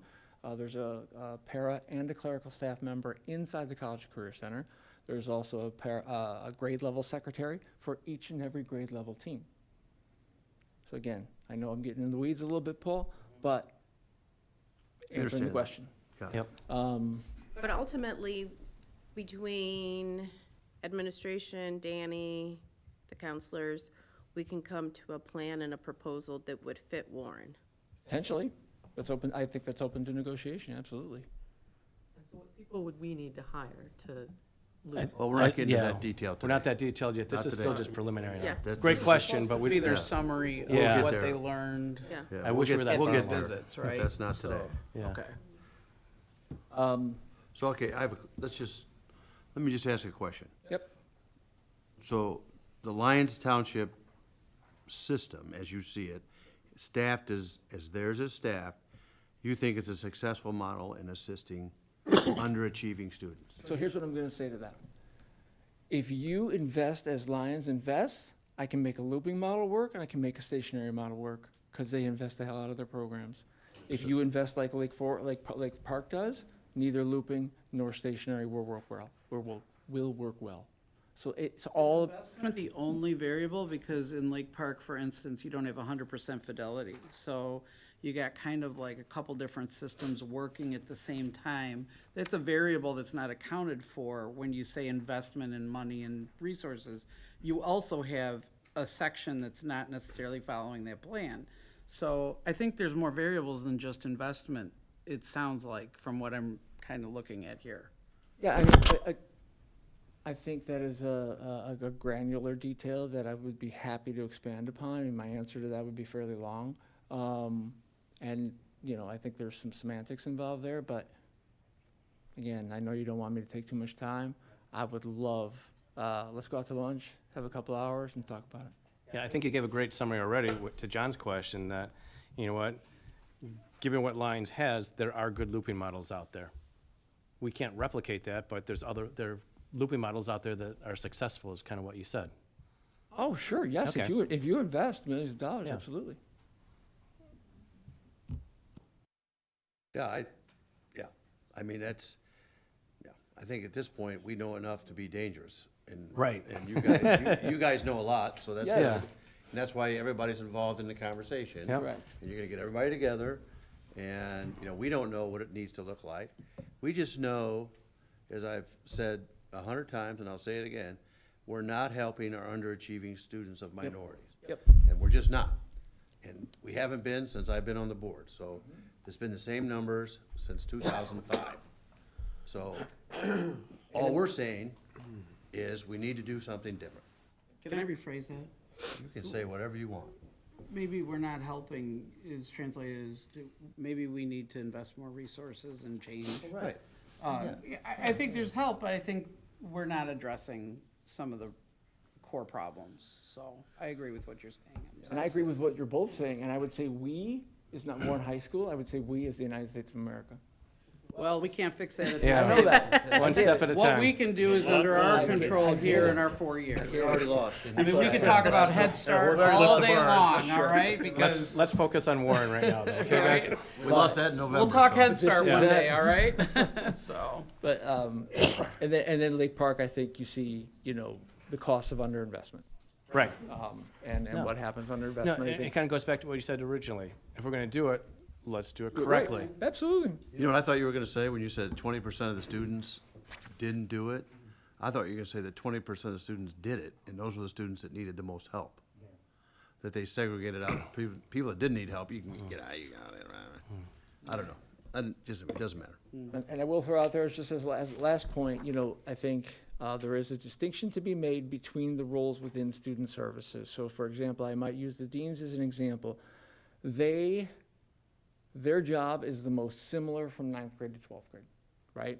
There's a para and a clerical staff member inside the College and Career Center. There's also a grade level secretary for each and every grade level team. So again, I know I'm getting in the weeds a little bit, Paul, but answering Understand the that. question. Got it. Yep. But ultimately, between administration, Danny, the counselors, we can come to a plan and a proposal that would fit Warren. Potentially. That's open, I think that's open to negotiation, absolutely. And so what people would we need to hire to loop? Well, we're not getting to Yeah. that detail today. We're not that detailed yet. This Not is still today. just preliminary now. Yeah. That's Great just- question, but Would be we, their yeah. summary We'll of get what there. they learned Yeah. Yeah, I wish we were that we'll far get there. visits, right? That's not So- today. yeah. Okay. So, okay, let me just ask a question. Yep. So, the Lyons Township system, as you see it, staffed as theirs is staffed, you think it's a successful model in assisting underachieving students? So here's what I'm gonna say to that. If you invest as Lions invests, I can make a looping model work and I can make a stationary model work, because they invest the hell out of their programs. If you invest like Lake Park does, neither looping nor stationary will work well. So it's all, Investment the only variable, because in Lake Park, for instance, you don't have 100% fidelity. So you got kind of like a couple different systems working at the same time. That's a variable that's not accounted for when you say investment in money and resources. You also have a section that's not necessarily following that plan. So I think there's more variables than just investment, it sounds like, from what I'm kind of looking at here. yeah, I mean, I think that is a granular detail that I would be happy to expand upon. I mean, my answer to that would be fairly long. And, I think there's some semantics involved there, but again, I know you don't want me to take too much time. I would love, let's go out to lunch, have a couple hours and talk about it. Yeah, I think you gave a great summary already to John's question that, you know what, given what Lyons has, there are good looping models out there. We can't replicate that, but there are looping models out there that are successful, is kind of what you said. Oh, sure, yes, Okay. if you invest millions of dollars, Yeah. absolutely. Yeah, I mean, I think at this point, we know enough to be dangerous. And Right. And you guys know a lot, so that's Yes. good. Yeah. And that's why everybody's involved in the conversation. Yep. Right. And you're gonna get everybody together, and, we don't know what it needs to look like. We just know, as I've said 100 times, and I'll say it again, we're not helping our underachieving students of minorities. Yep. And we're just not. And we haven't been since I've been on the board, so it's been the same numbers since 2005. So, all we're saying is we need to do something different. Can I rephrase that? You can say whatever you want. Maybe we're not helping is translated as, maybe we need to invest more resources and change. Right. I think there's help, but I think we're not addressing some of the core problems. So I agree with what you're saying. And I agree with what you're both saying, and I would say we is not Warren High School, I would say we is the United States of America. Well, we can't fix that at Yeah. this I know that. One step at a What we time. can do is under our control here in our 4 years. You're already lost. I mean, we could talk about Head Start we're all looking day for- long, all right? Let's, Because, let's focus on Warren right now, though, okay, guys? We lost that in November. we'll talk so- Head Start This is one it. day, all right? So, But, and then Lake Park, I think you see, the cost of underinvestment, Right. and No. what happens under No, investment. I it think. kind of goes back to what you said originally. If we're going to do it, let's do it Right, correctly. Absolutely. You know what I thought you were gonna say when you said 20% of the students didn't do it? I thought you were gonna say that 20% of the students did it, and those were the students that needed the most help. That they segregated out, people that didn't need help, you can get out, you got it. I don't know. It doesn't matter. And I will throw out there, just as last point, I think there is a distinction to be made between the roles within student services. So for example, I might use the deans as an example. Their job is the most similar from 9th grade to 12th grade, right?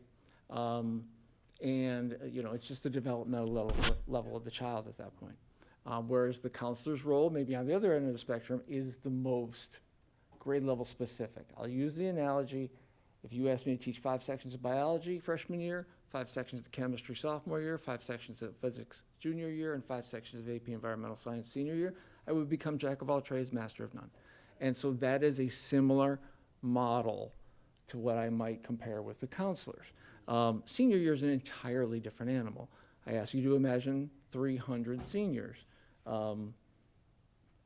It's just the developmental level of the child at that point. Whereas the counselor's role, maybe on the other end of the spectrum, is the most grade level specific. I'll use the analogy, if you asked me to teach 5 sections of biology freshman year, 5 sections of chemistry sophomore year, 5 sections of physics junior year, and 5 sections of AP environmental science senior year, I would become jack of all trades, master of none. And so that is a similar model to what I might compare with the counselors. Senior year is an entirely different animal. I ask you to imagine 300 seniors.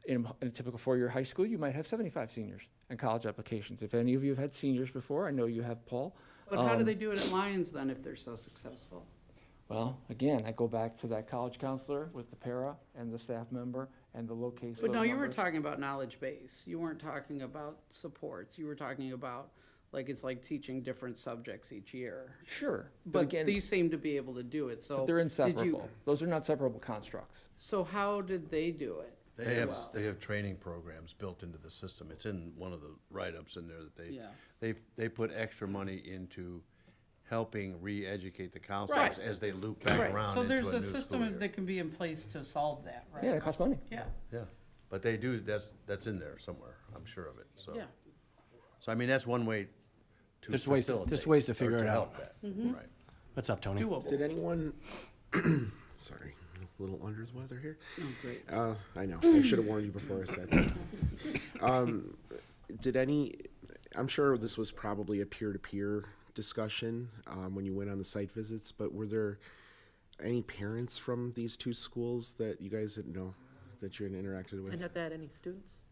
In a typical 4-year high school, you might have 75 seniors and college applications. If any of you have had seniors before, I know you have, Paul. but how do they do it at Lions then if they're so successful? Well, again, I go back to that college counselor with the para and the staff member and the low caseload But no, you were numbers. talking about knowledge base. You weren't talking about supports. You were talking about, it's like teaching different subjects each year. Sure, but But again, these seem to be able to do it, so. but they're did inseparable. you- Those are not separable constructs. So how did they do it? They have training programs built into the system. It's in one of the write-ups in there that Yeah. they put extra money into helping re-educate the counselors Right. as they loop back Right, around so into a there's new a school system year. that can be in place to solve that, right? Yeah, it costs money. Yeah, Yeah, but they do, that's in there somewhere, I'm sure of it, so. yeah. So I mean, that's one way to There's ways to- facilitate. there's ways to or figure it help out. that, right. What's up, Tony? Doable. Did anyone, sorry, a little under the weather here. Oh, great. I know, I should have warned you before I said that. I'm sure this was probably a peer-to-peer discussion when you went on the site visits, but were there any parents from these 2 schools that you guys didn't know that you had interacted with? And have they had any students?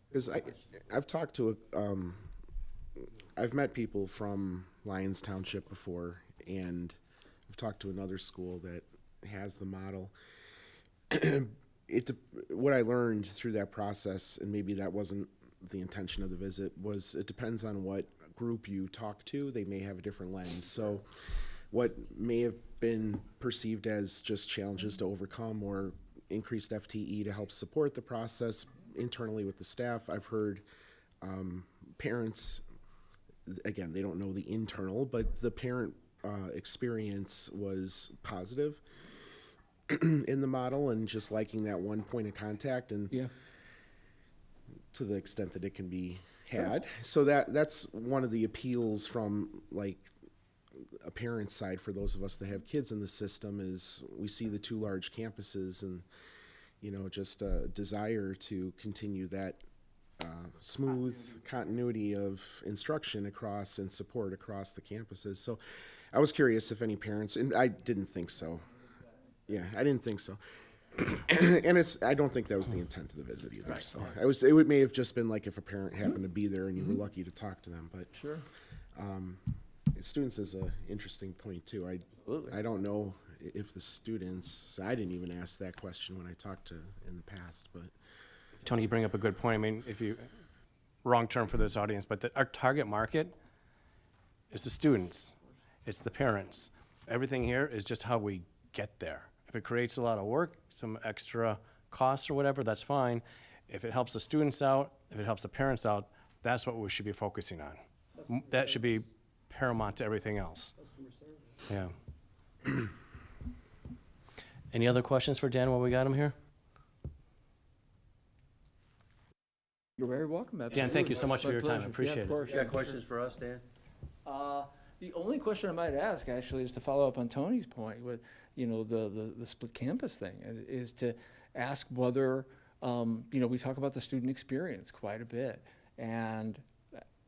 Because I've talked to, I've met people from Lyons Township before, and I've talked to another school that has the model. What I learned through that process, and maybe that wasn't the intention of the visit, was it depends on what group you talk to. They may have a different lens. So what may have been perceived as just challenges to overcome or increased FTE to help support the process internally with the staff. I've heard parents, again, they don't know the internal, but the parent experience was positive in the model and just liking that one point of contact and Yeah. to the extent that it can be had. So that's one of the appeals from like a parent's side for those of us that have kids in the system is we see the 2 large campuses and, just a desire to continue that smooth continuity of instruction across and support across the campuses. So I was curious if any parents, and I didn't think so. Yeah, I didn't think so. And I don't think that was the intent of the visit either. So it may have just been like if a parent happened to be there and you were lucky to talk to them. But Sure. students is an interesting point too. I don't know if the students. I didn't even ask that question when I talked to in the past. But Tony, you bring up a good point. I mean, wrong term for this audience, but our target market is the students. It's the parents. Everything here is just how we get there. If it creates a lot of work, some extra costs or whatever, that's fine. If it helps the students out, if it helps the parents out, that's what we should be focusing on. That should be paramount to everything else. Yeah. Any other questions for Dan while we got him here? You're very welcome, absolutely. Dan, thank you so much for My your time. I pleasure. Yeah, appreciate of it. course. You got questions for us, Dan? The only question I might ask, actually, is to follow up on Tony's point with, the split campus thing, is to ask whether, we talk about the student experience quite a bit. And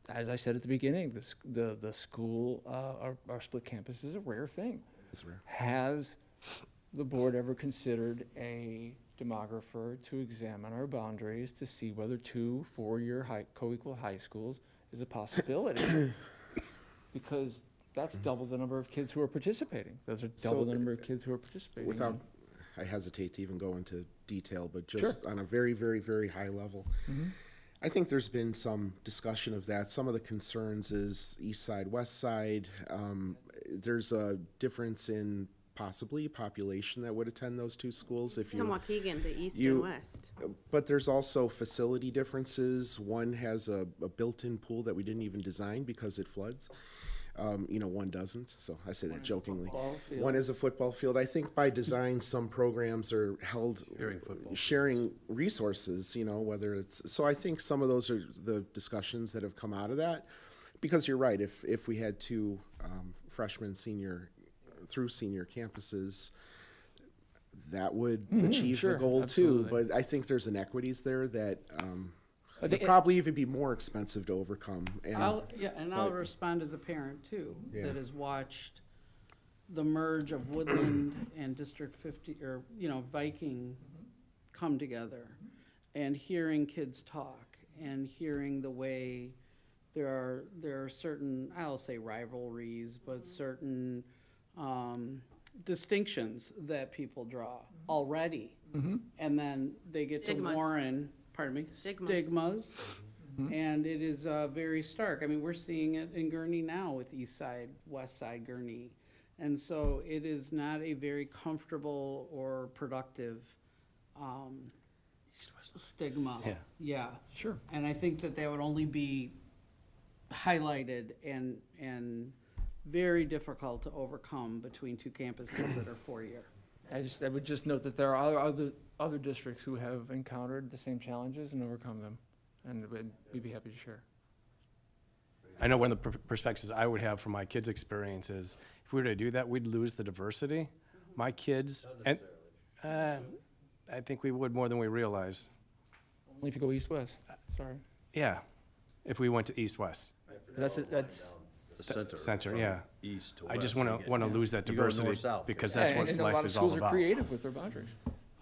as I said at the beginning, the school, our split campus is a rare thing. It's rare. Has the board ever considered a demographer to examine our boundaries to see whether 2 4-year co-equal high schools is a possibility? Because that's double the number of kids who are participating. Those are double the number of kids who are participating. Without, I hesitate to even go into detail, but just on a very, very, very high level. I think there's been some discussion of that. Some of the concerns is east side, west side. There's a difference in possibly population that would attend those 2 schools if you. In Waukegan, the east and west. But there's also facility differences. One has a built-in pool that we didn't even design because it floods. One doesn't, so I say that jokingly. One is a football field. I think by design, some programs are held sharing resources, whether it's, so I think some of those are the discussions that have come out of that. Because you're right, if we had 2 freshman, senior campuses, that would achieve the goal too. But I think there's inequities there that would probably even be more expensive to overcome. And I'll respond as a parent too, that has watched the merge of Woodland and District 50, or, Viking come together, and hearing kids talk, and hearing the way there are certain, I'll say rivalries, but certain distinctions that people draw already. And then they get Stigmas. to Warren, pardon me, stigmas. And it is very stark. I mean, we're seeing it in Gurnee now with East Side, West Side Gurnee. And so it is not a very comfortable or productive stigma. Yeah. Sure. And I think that would only be highlighted and very difficult to overcome between 2 campuses that are 4-year. I would just note that there are other districts who have encountered the same challenges and overcome them, and we'd be happy to share. I know one of the perspectives I would have from my kids' experience is if we were to do that, we'd lose the diversity. My kids, and I think we would more than we realize. Only if you go east-west, sorry. Yeah, if we went to east-west. That's The Center, yeah. East to I just west. want to lose that You go diversity north-south. because that's what and a life lot of is all schools are about. creative with their boundaries.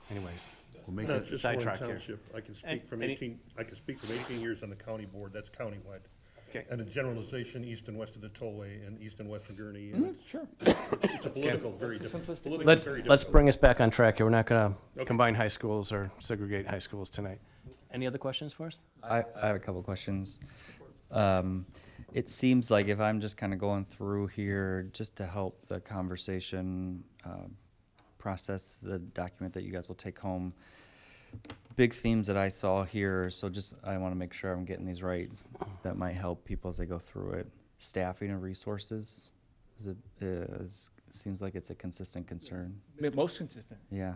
Anyways, We'll make No, it just one sidetrack here. township. I can speak from Any- 18 years on the county board, that's countywide. Okay. And a generalization, east and west of the tollway and east and west of Gurnee. And Sure. it's a political, very different. simplistic politically let's very let's difficult. bring us back on track here. We're not going to Okay. combine high schools or segregate high schools tonight. Any other questions for us? I have a couple questions. It seems like if I'm just kind of going through here, just to help the conversation process the document that you guys will take home, big themes that I saw here, so just, I want to make sure I'm getting these right, that might help people as they go through it. Staffing and resources, seems like it's a consistent concern. Most consistent. Yeah.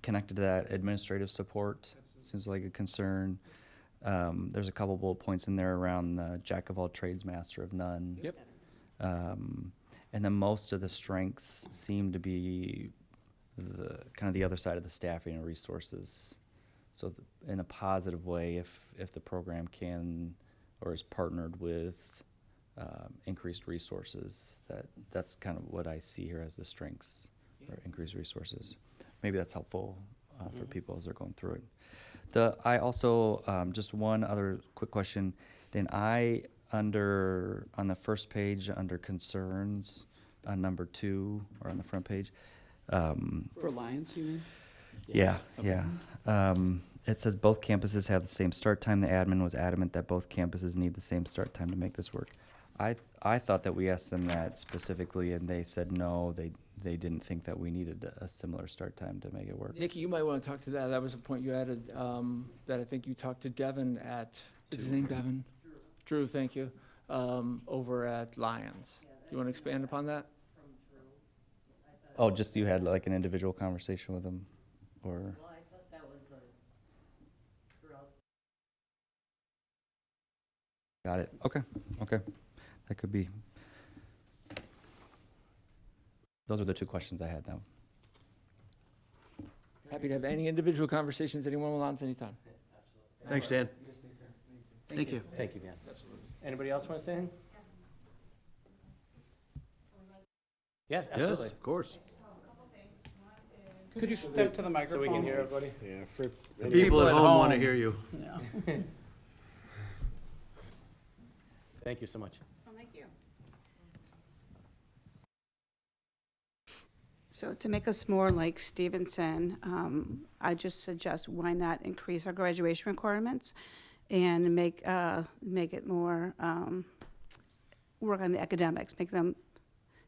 Connected to that, administrative support seems like a concern. There's a couple bullet points in there around the jack of all trades, master of none. Yep. And then most of the strengths seem to be the kind of the other side of the staffing and resources. So in a positive way, if the program can or is partnered with increased resources, that's kind of what I see here as the strengths, or increased resources. Maybe that's helpful for people as they're going through it. I also, just one other quick question. Then on the first page, under concerns, on number 2, or on the front page. For Lions, you mean? Yeah. It says both campuses have the same start time. The admin was adamant that both campuses need the same start time to make this work. I thought that we asked them that specifically, and they said no, they didn't think that we needed a similar start time to make it work. Nikki, you might want to talk to that. That was a point you added, that I think you talked to Devin at, is his name Devin? Drew, thank you, over at Lions. Do you want to expand upon that? Oh, just you had like an individual conversation with them, or? Well, I thought that was throughout. Got it. Okay. That could be. Those are the two questions I had now. Happy to have any individual conversations anyone wants anytime. Thanks, Dan. Thank you. Thank you, Dan. Anybody else want to say anything? Yes, Yes, absolutely. of course. Could you step to the microphone? So we can hear everybody? Yeah, for The people at home want to hear you. Yeah. Thank you so much. Oh, thank you. So to make us more like Stevenson, I just suggest why not increase our graduation requirements and make it more, work on the academics, make them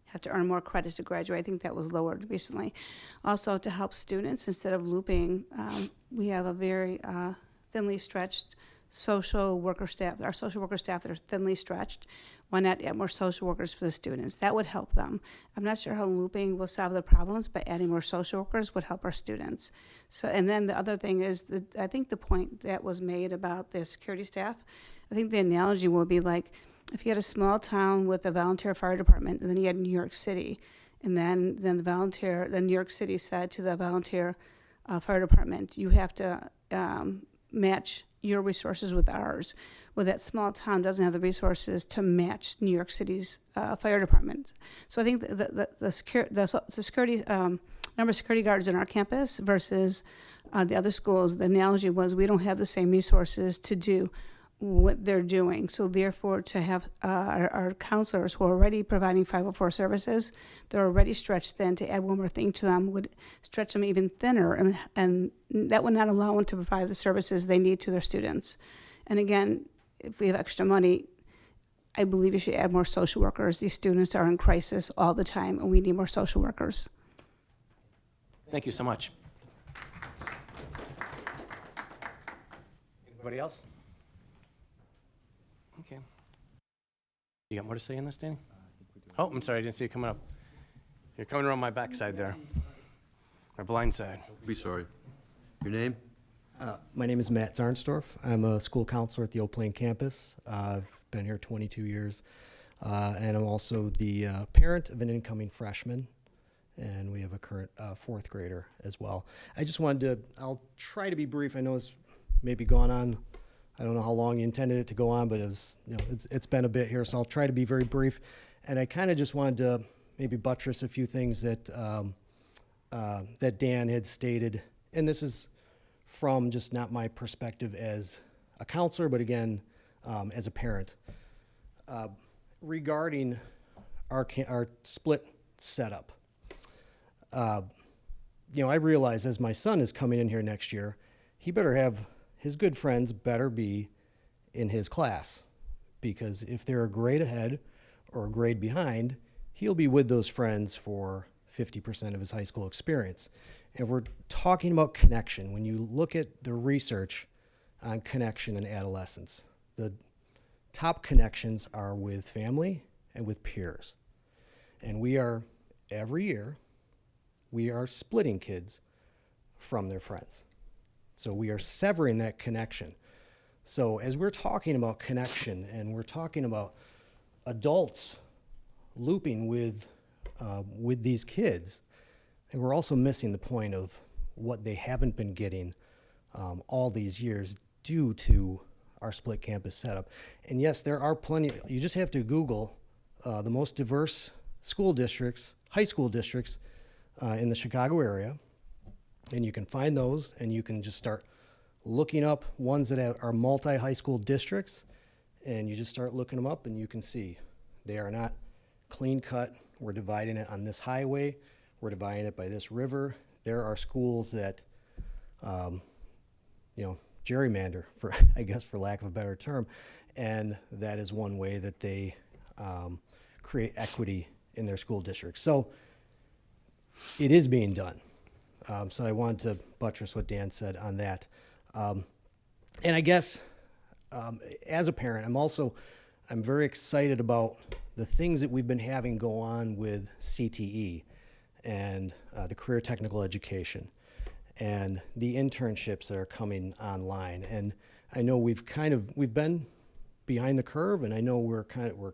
have to earn more credits to graduate. I think that was lowered recently. Also, to help students, instead of looping, we have a very thinly stretched social worker staff. Our social worker staff that are thinly stretched. Why not add more social workers for the students? That would help them. I'm not sure how looping will solve the problems, but adding more social workers would help our students. So, and then the other thing is, I think the point that was made about the security staff, I think the analogy will be like, if you had a small town with a volunteer fire department, and then you had New York City, and then New York City said to the volunteer fire department, you have to match your resources with ours. Well, that small town doesn't have the resources to match New York City's fire department. So I think the security number of security guards in our campus versus the other schools, the analogy was we don't have the same resources to do what they're doing. So therefore, to have our counselors who are already providing 504 services, they're already stretched thin. To add one more thing to them would stretch them even thinner, and that would not allow them to provide the services they need to their students. And again, if we have extra money, I believe you should add more social workers. These students are in crisis all the time, and we need more social workers. Thank you so much. Anybody else? Okay. You got more to say in this, Danny? Oh, I'm sorry, I didn't see you coming up. You're coming around my backside there. My blind side. Be sorry. Your name? My name is Matt Zarnstorff. I'm a school counselor at the Oak Plain campus. I've been here 22 years. And I'm also the parent of an incoming freshman. And we have a current fourth grader as well. I just wanted to, I'll try to be brief. I know it's maybe gone on, I don't know how long you intended it to go on, but it's been a bit here, so I'll try to be very brief. And I kind of just wanted to maybe buttress a few things that that Dan had stated. And this is from just not my perspective as a counselor, but again, as a parent. Regarding our split setup, I realize as my son is coming in here next year, he better have, his good friends better be in his class, because if they're a grade ahead or a grade behind, he'll be with those friends for 50% of his high school experience. And we're talking about connection. When you look at the research on connection in adolescence, the top connections are with family and with peers. And we are, every year, we are splitting kids from their friends. So we are severing that connection. So as we're talking about connection and we're talking about adults looping with these kids, and we're also missing the point of what they haven't been getting all these years due to our split campus setup. And yes, there are plenty, you just have to Google the most diverse school districts, high school districts in the Chicago area, and you can find those, and you can just start looking up ones that are multi-high school districts, and you just start looking them up, and you can see they are not clean cut. We're dividing it on this highway. We're dividing it by this river. There are schools that, gerrymander, for I guess for lack of a better term, and that is one way that they create equity in their school district. So it is being done. So I wanted to buttress what Dan said on that. And I guess as a parent, I'm very excited about the things that we've been having go on with CTE and the career technical education and the internships that are coming online. And I know we've been behind the curve, and I know we're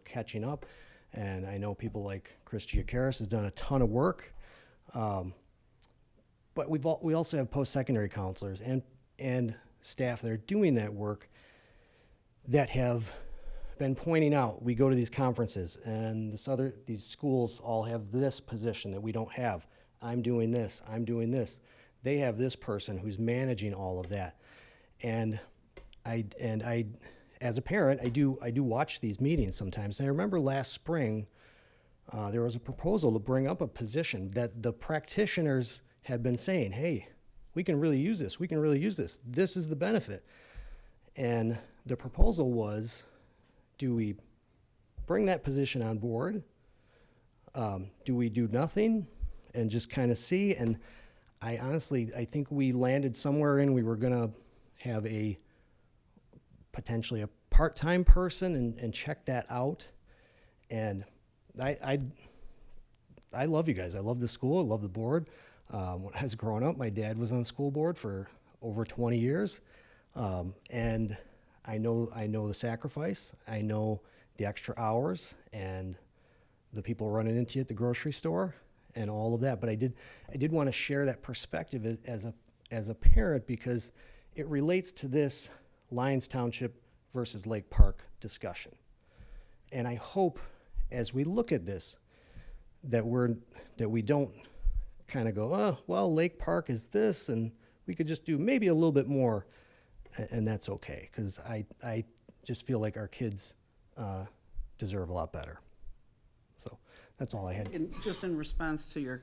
catching up. And I know people like Chris Giacaris has done a ton of work. But we also have post-secondary counselors and staff that are doing that work that have been pointing out, we go to these conferences and these schools all have this position that we don't have. I'm doing this. They have this person who's managing all of that. And I as a parent, I do watch these meetings sometimes. And I remember last spring, there was a proposal to bring up a position that the practitioners had been saying, hey, we can really use this. This is the benefit. And the proposal was, do we bring that position on board? Do we do nothing and just kind of see? And I think we landed somewhere in we were going to have potentially a part-time person and check that out. And I love you guys. I love the school. I love the board. When I was growing up, my dad was on school board for over 20 years. And I know the sacrifice. I know the extra hours and the people running into you at the grocery store and all of that. But I did want to share that perspective as a parent, because it relates to this Lyons Township versus Lake Park discussion. And I hope as we look at this that we don't kind of go, oh, well, Lake Park is this, and we could just do maybe a little bit more, and that's okay, because I just feel like our kids deserve a lot better. So that's all I had. And just in response to your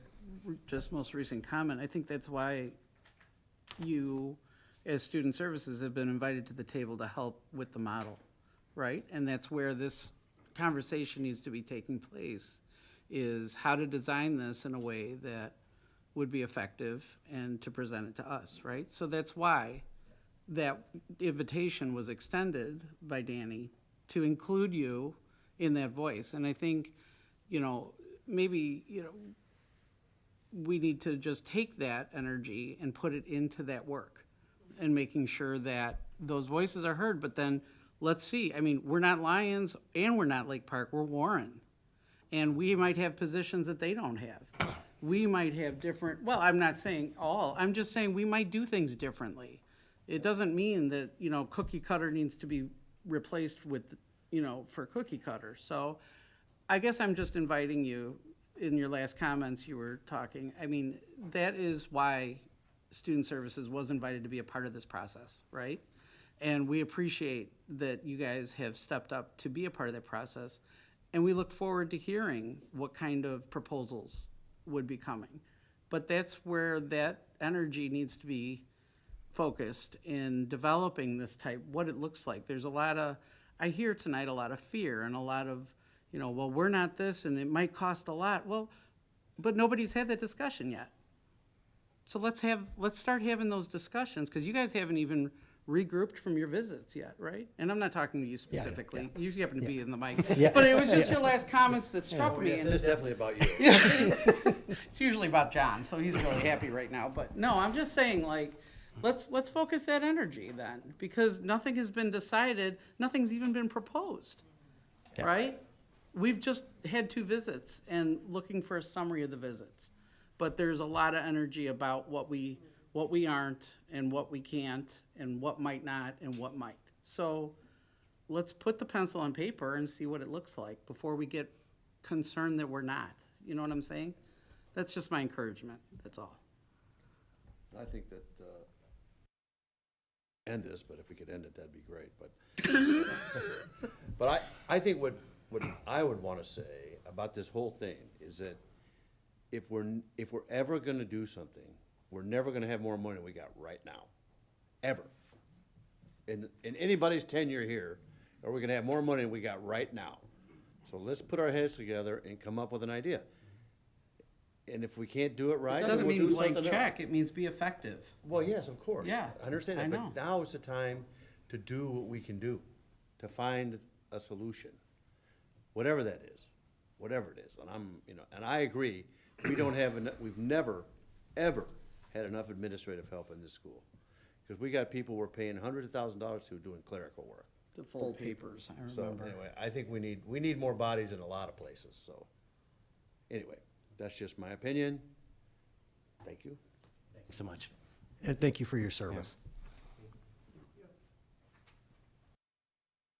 just most recent comment, I think that's why you, as Student Services, have been invited to the table to help with the model, right? And that's where this conversation needs to be taking place, is how to design this in a way that would be effective and to present it to us, right? So that's why that invitation was extended by Danny to include you in that voice. And I think, maybe, we need to just take that energy and put it into that work and making sure that those voices are heard. But then let's see, we're not Lyons and we're not Lake Park, we're Warren. And we might have positions that they don't have. We might have different, well, I'm not saying all, I'm just saying we might do things differently. It doesn't mean that, cookie cutter needs to be replaced with, for cookie cutter. So I guess I'm just inviting you, in your last comments you were talking, that is why Student Services was invited to be a part of this process, right? And we appreciate that you guys have stepped up to be a part of that process. And we look forward to hearing what kind of proposals would be coming. But that's where that energy needs to be focused in developing this type, what it looks like. There's I hear tonight a lot of fear and a lot of, well, we're not this and it might cost a lot. Well, but nobody's had that discussion yet. So let's start having those discussions, because you guys haven't even regrouped from your visits yet, right? And I'm not talking to you specifically. Yeah. You happen to be in the mic. Yeah. But it was just your last comments that struck me. And It's definitely about you. it's usually about John, so he's really happy right now. But no, I'm just saying, let's focus that energy then, because nothing has been decided, nothing's even been proposed, right? We've just had 2 visits and looking for a summary of the visits. But there's a lot of energy about what we aren't and what we can't and what might not and what might. So let's put the pencil on paper and see what it looks like before we get concerned that we're not. You know what I'm saying? That's just my encouragement, that's all. I think that, end this, but if we could end it, that'd be great, but. But I think what I would want to say about this whole thing is that if we're ever gonna do something, we're never gonna have more money than we got right now, ever. In anybody's tenure here, are we gonna have more money than we got right now? So So let's put our heads together and come up with an idea. And if we can't do it right, It then doesn't we'll mean do blank something else. check, it means be effective. Well, yes, of course. Yeah, I understand I that, know. but now is the time to do what we can do, to find a solution. Whatever that is, whatever it is. And and I agree, we don't have we've never, ever had enough administrative help in this school. Because we got people we're paying hundreds of thousands of dollars to doing clerical work. The full papers, I So remember. anyway, I think we need more bodies in a lot of places, so. Anyway, that's just my opinion. Thank you. Thanks so much. And thank you for your service.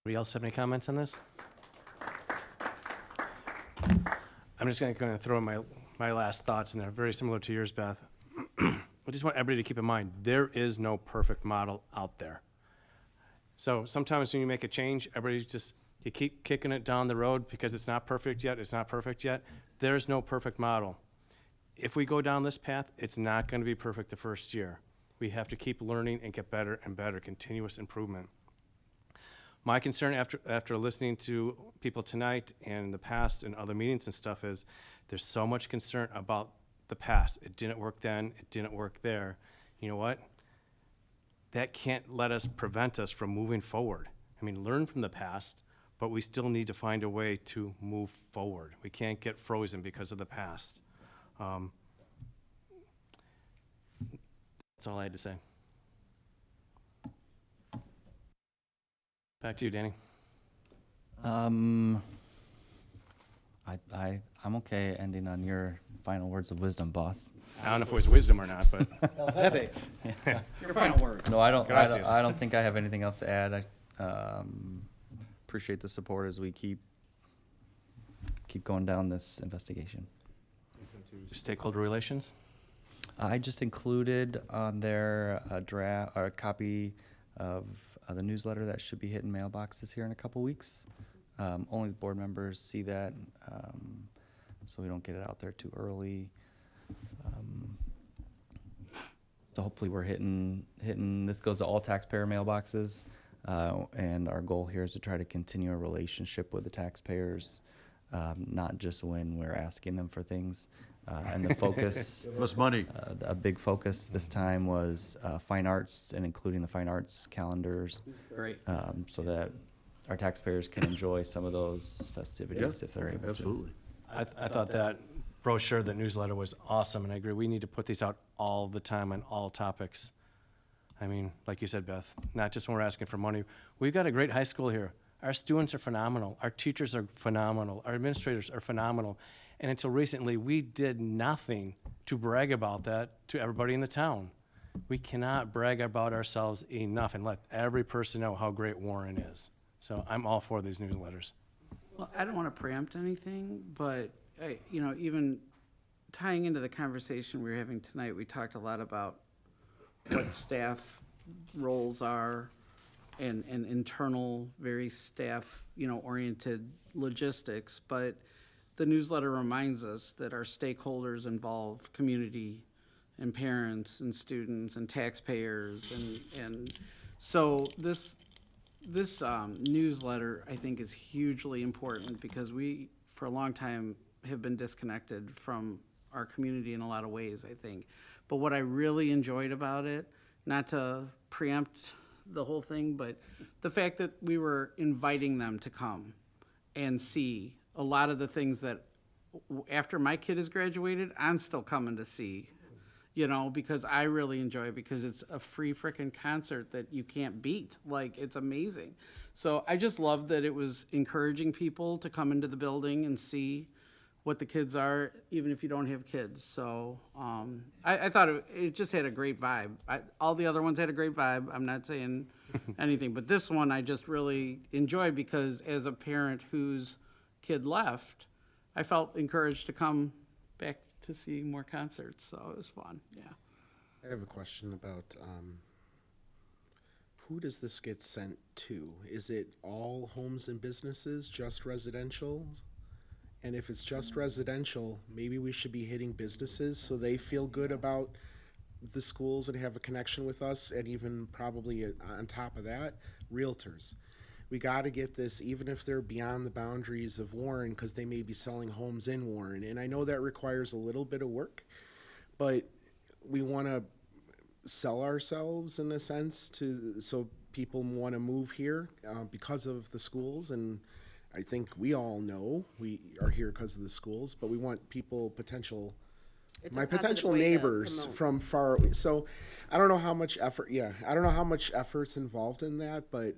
Anybody else have any comments on this? I'm just gonna throw in my last thoughts, and they're very similar to yours, Beth. I just want everybody to keep in mind, there is no perfect model out there. So sometimes when you make a change, you keep kicking it down the road because it's not perfect yet, There's no perfect model. If we go down this path, it's not gonna be perfect the first year. We have to keep learning and get better and better, continuous improvement. My concern after listening to people tonight and in the past and other meetings and stuff is there's so much concern about the past. It didn't work then, it didn't work there. You know what? That can't prevent us from moving forward. I mean, learn from the past, but we still need to find a way to move forward. We can't get frozen because of the past. That's all I had to say. Back to you, Danny. I'm okay ending on your final words of wisdom, boss. I don't know if it was wisdom or not, but Your final words. No, I don't Gracias. think I have anything else to add. I appreciate the support as we keep going down this investigation. Stakeholder relations? I just included on there a draft or a copy of the newsletter that should be hitting mailboxes here in a couple weeks. Only the board members see that, so we don't get it out there too early. So hopefully we're hitting, this goes to all taxpayer mailboxes. And our goal here is to try to continue a relationship with the taxpayers, not just when we're asking them for things. And the focus, Give us money. a big focus this time was fine arts and including the fine arts calendars, Great. so that our taxpayers can enjoy some of those festivities if they're able to. Absolutely. I thought that brochure, the newsletter was awesome, and I agree, we need to put these out all the time on all topics. I mean, like you said, Beth, not just when we're asking for money. We've got a great high school here. Our students are phenomenal. Our teachers are phenomenal. Our administrators are phenomenal. And until recently, we did nothing to brag about that to everybody in the town. We cannot brag about ourselves enough and let every person know how great Warren is. So I'm all for these newsletters. Well, I don't want to preempt anything, but, even tying into the conversation we were having tonight, we talked a lot about what staff roles are and internal, very staff, oriented logistics. But the newsletter reminds us that our stakeholders involve community and parents and students and taxpayers. And so this newsletter, I think, is hugely important because we, for a long time, have been disconnected from our community in a lot of ways, I think. But what I really enjoyed about it, not to preempt the whole thing, but the fact that we were inviting them to come and see a lot of the things that after my kid has graduated, I'm still coming to see, because I really enjoy it because it's a free frickin' concert that you can't beat. Like, it's amazing. So I just love that it was encouraging people to come into the building and see what the kids are, even if you don't have kids. So I thought it just had a great vibe. All the other ones had a great vibe. I'm not saying anything, but this one I just really enjoyed because as a parent whose kid left, I felt encouraged to come back to see more concerts. So it was fun. Yeah. I have a question about who does this get sent to? Is it all homes and businesses, just residential? And if it's just residential, maybe we should be hitting businesses so they feel good about the schools and have a connection with us, and even probably on top of that, realtors. We got to get this, even if they're beyond the boundaries of Warren, because they may be selling homes in Warren. And I know that requires a little bit of work, but we want to sell ourselves in a sense so people want to move here because of the schools. And I think we all know we are here because of the schools, but we want people, It's a my positive potential way to neighbors promote. from far away. So I don't know how much effort, I don't know how much effort's involved in that, but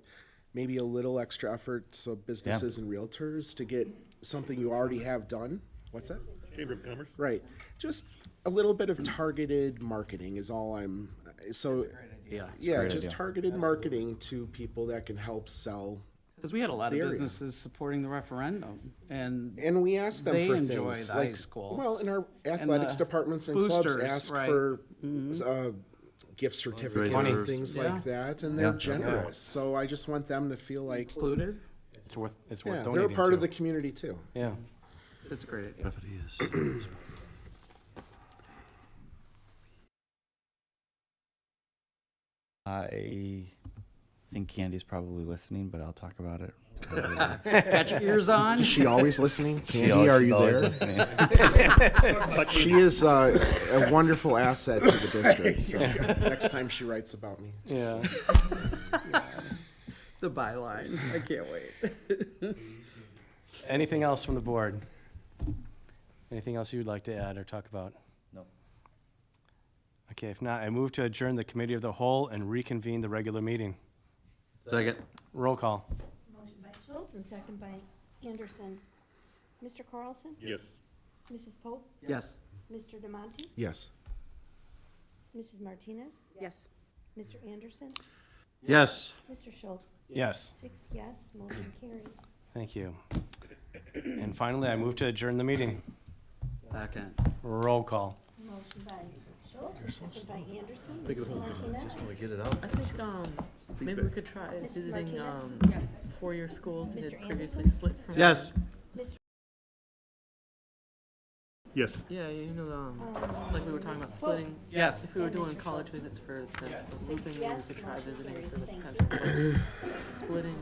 maybe a little extra effort so businesses and realtors to get something you already have done. What's that? Chamber of Commerce? Right. Just a little bit of targeted marketing is all I'm, so, yeah, great just idea. targeted marketing to people that can help sell. Because we had a lot The of area. businesses supporting the referendum, and And we ask them they for enjoy things the like, high school. well, in our athletics the departments and clubs boosters, ask right. for gift certificates and Fundraisers. things Yeah. like that, and they're Yeah. generous. So I just want them to feel like, included. It's worth yeah, donating they're a part of to. the community too. Yeah. It's a great idea. What if it is? I think Candy's probably listening, but I'll talk about it. Got your ears on? Is she always listening? She Candy, always- are she's you always there? listening. She is a wonderful asset to the district. So next time she writes about me. Yeah. The byline. I can't wait. Anything else from the board? Anything else you would like to add or talk about? No. Okay, if not, I move to adjourn the committee of the whole and reconvene the regular meeting. Second. Roll call. Motion by Schultz and second by Anderson. Mr. Carlson? Yes. Mrs. Pope? Yes. Mr. Demonte? Yes. Mrs. Martinez? Yes. Mr. Anderson? Yes. Mr. Schultz? Yes, 6 yes, motion carries. thank you. And finally, I move to adjourn the meeting. Second. Roll call. Motion by Schultz and second by Anderson. Mrs. Martinez? Get it out. I think, maybe we could try Mrs. visiting, Martinez? four-year schools that Mr. had previously Anderson? split from. Yes. Yes. Yeah, like we were talking about splitting. Yes. If we were doing college visits for the looping, maybe we could try visiting for the potential of splitting,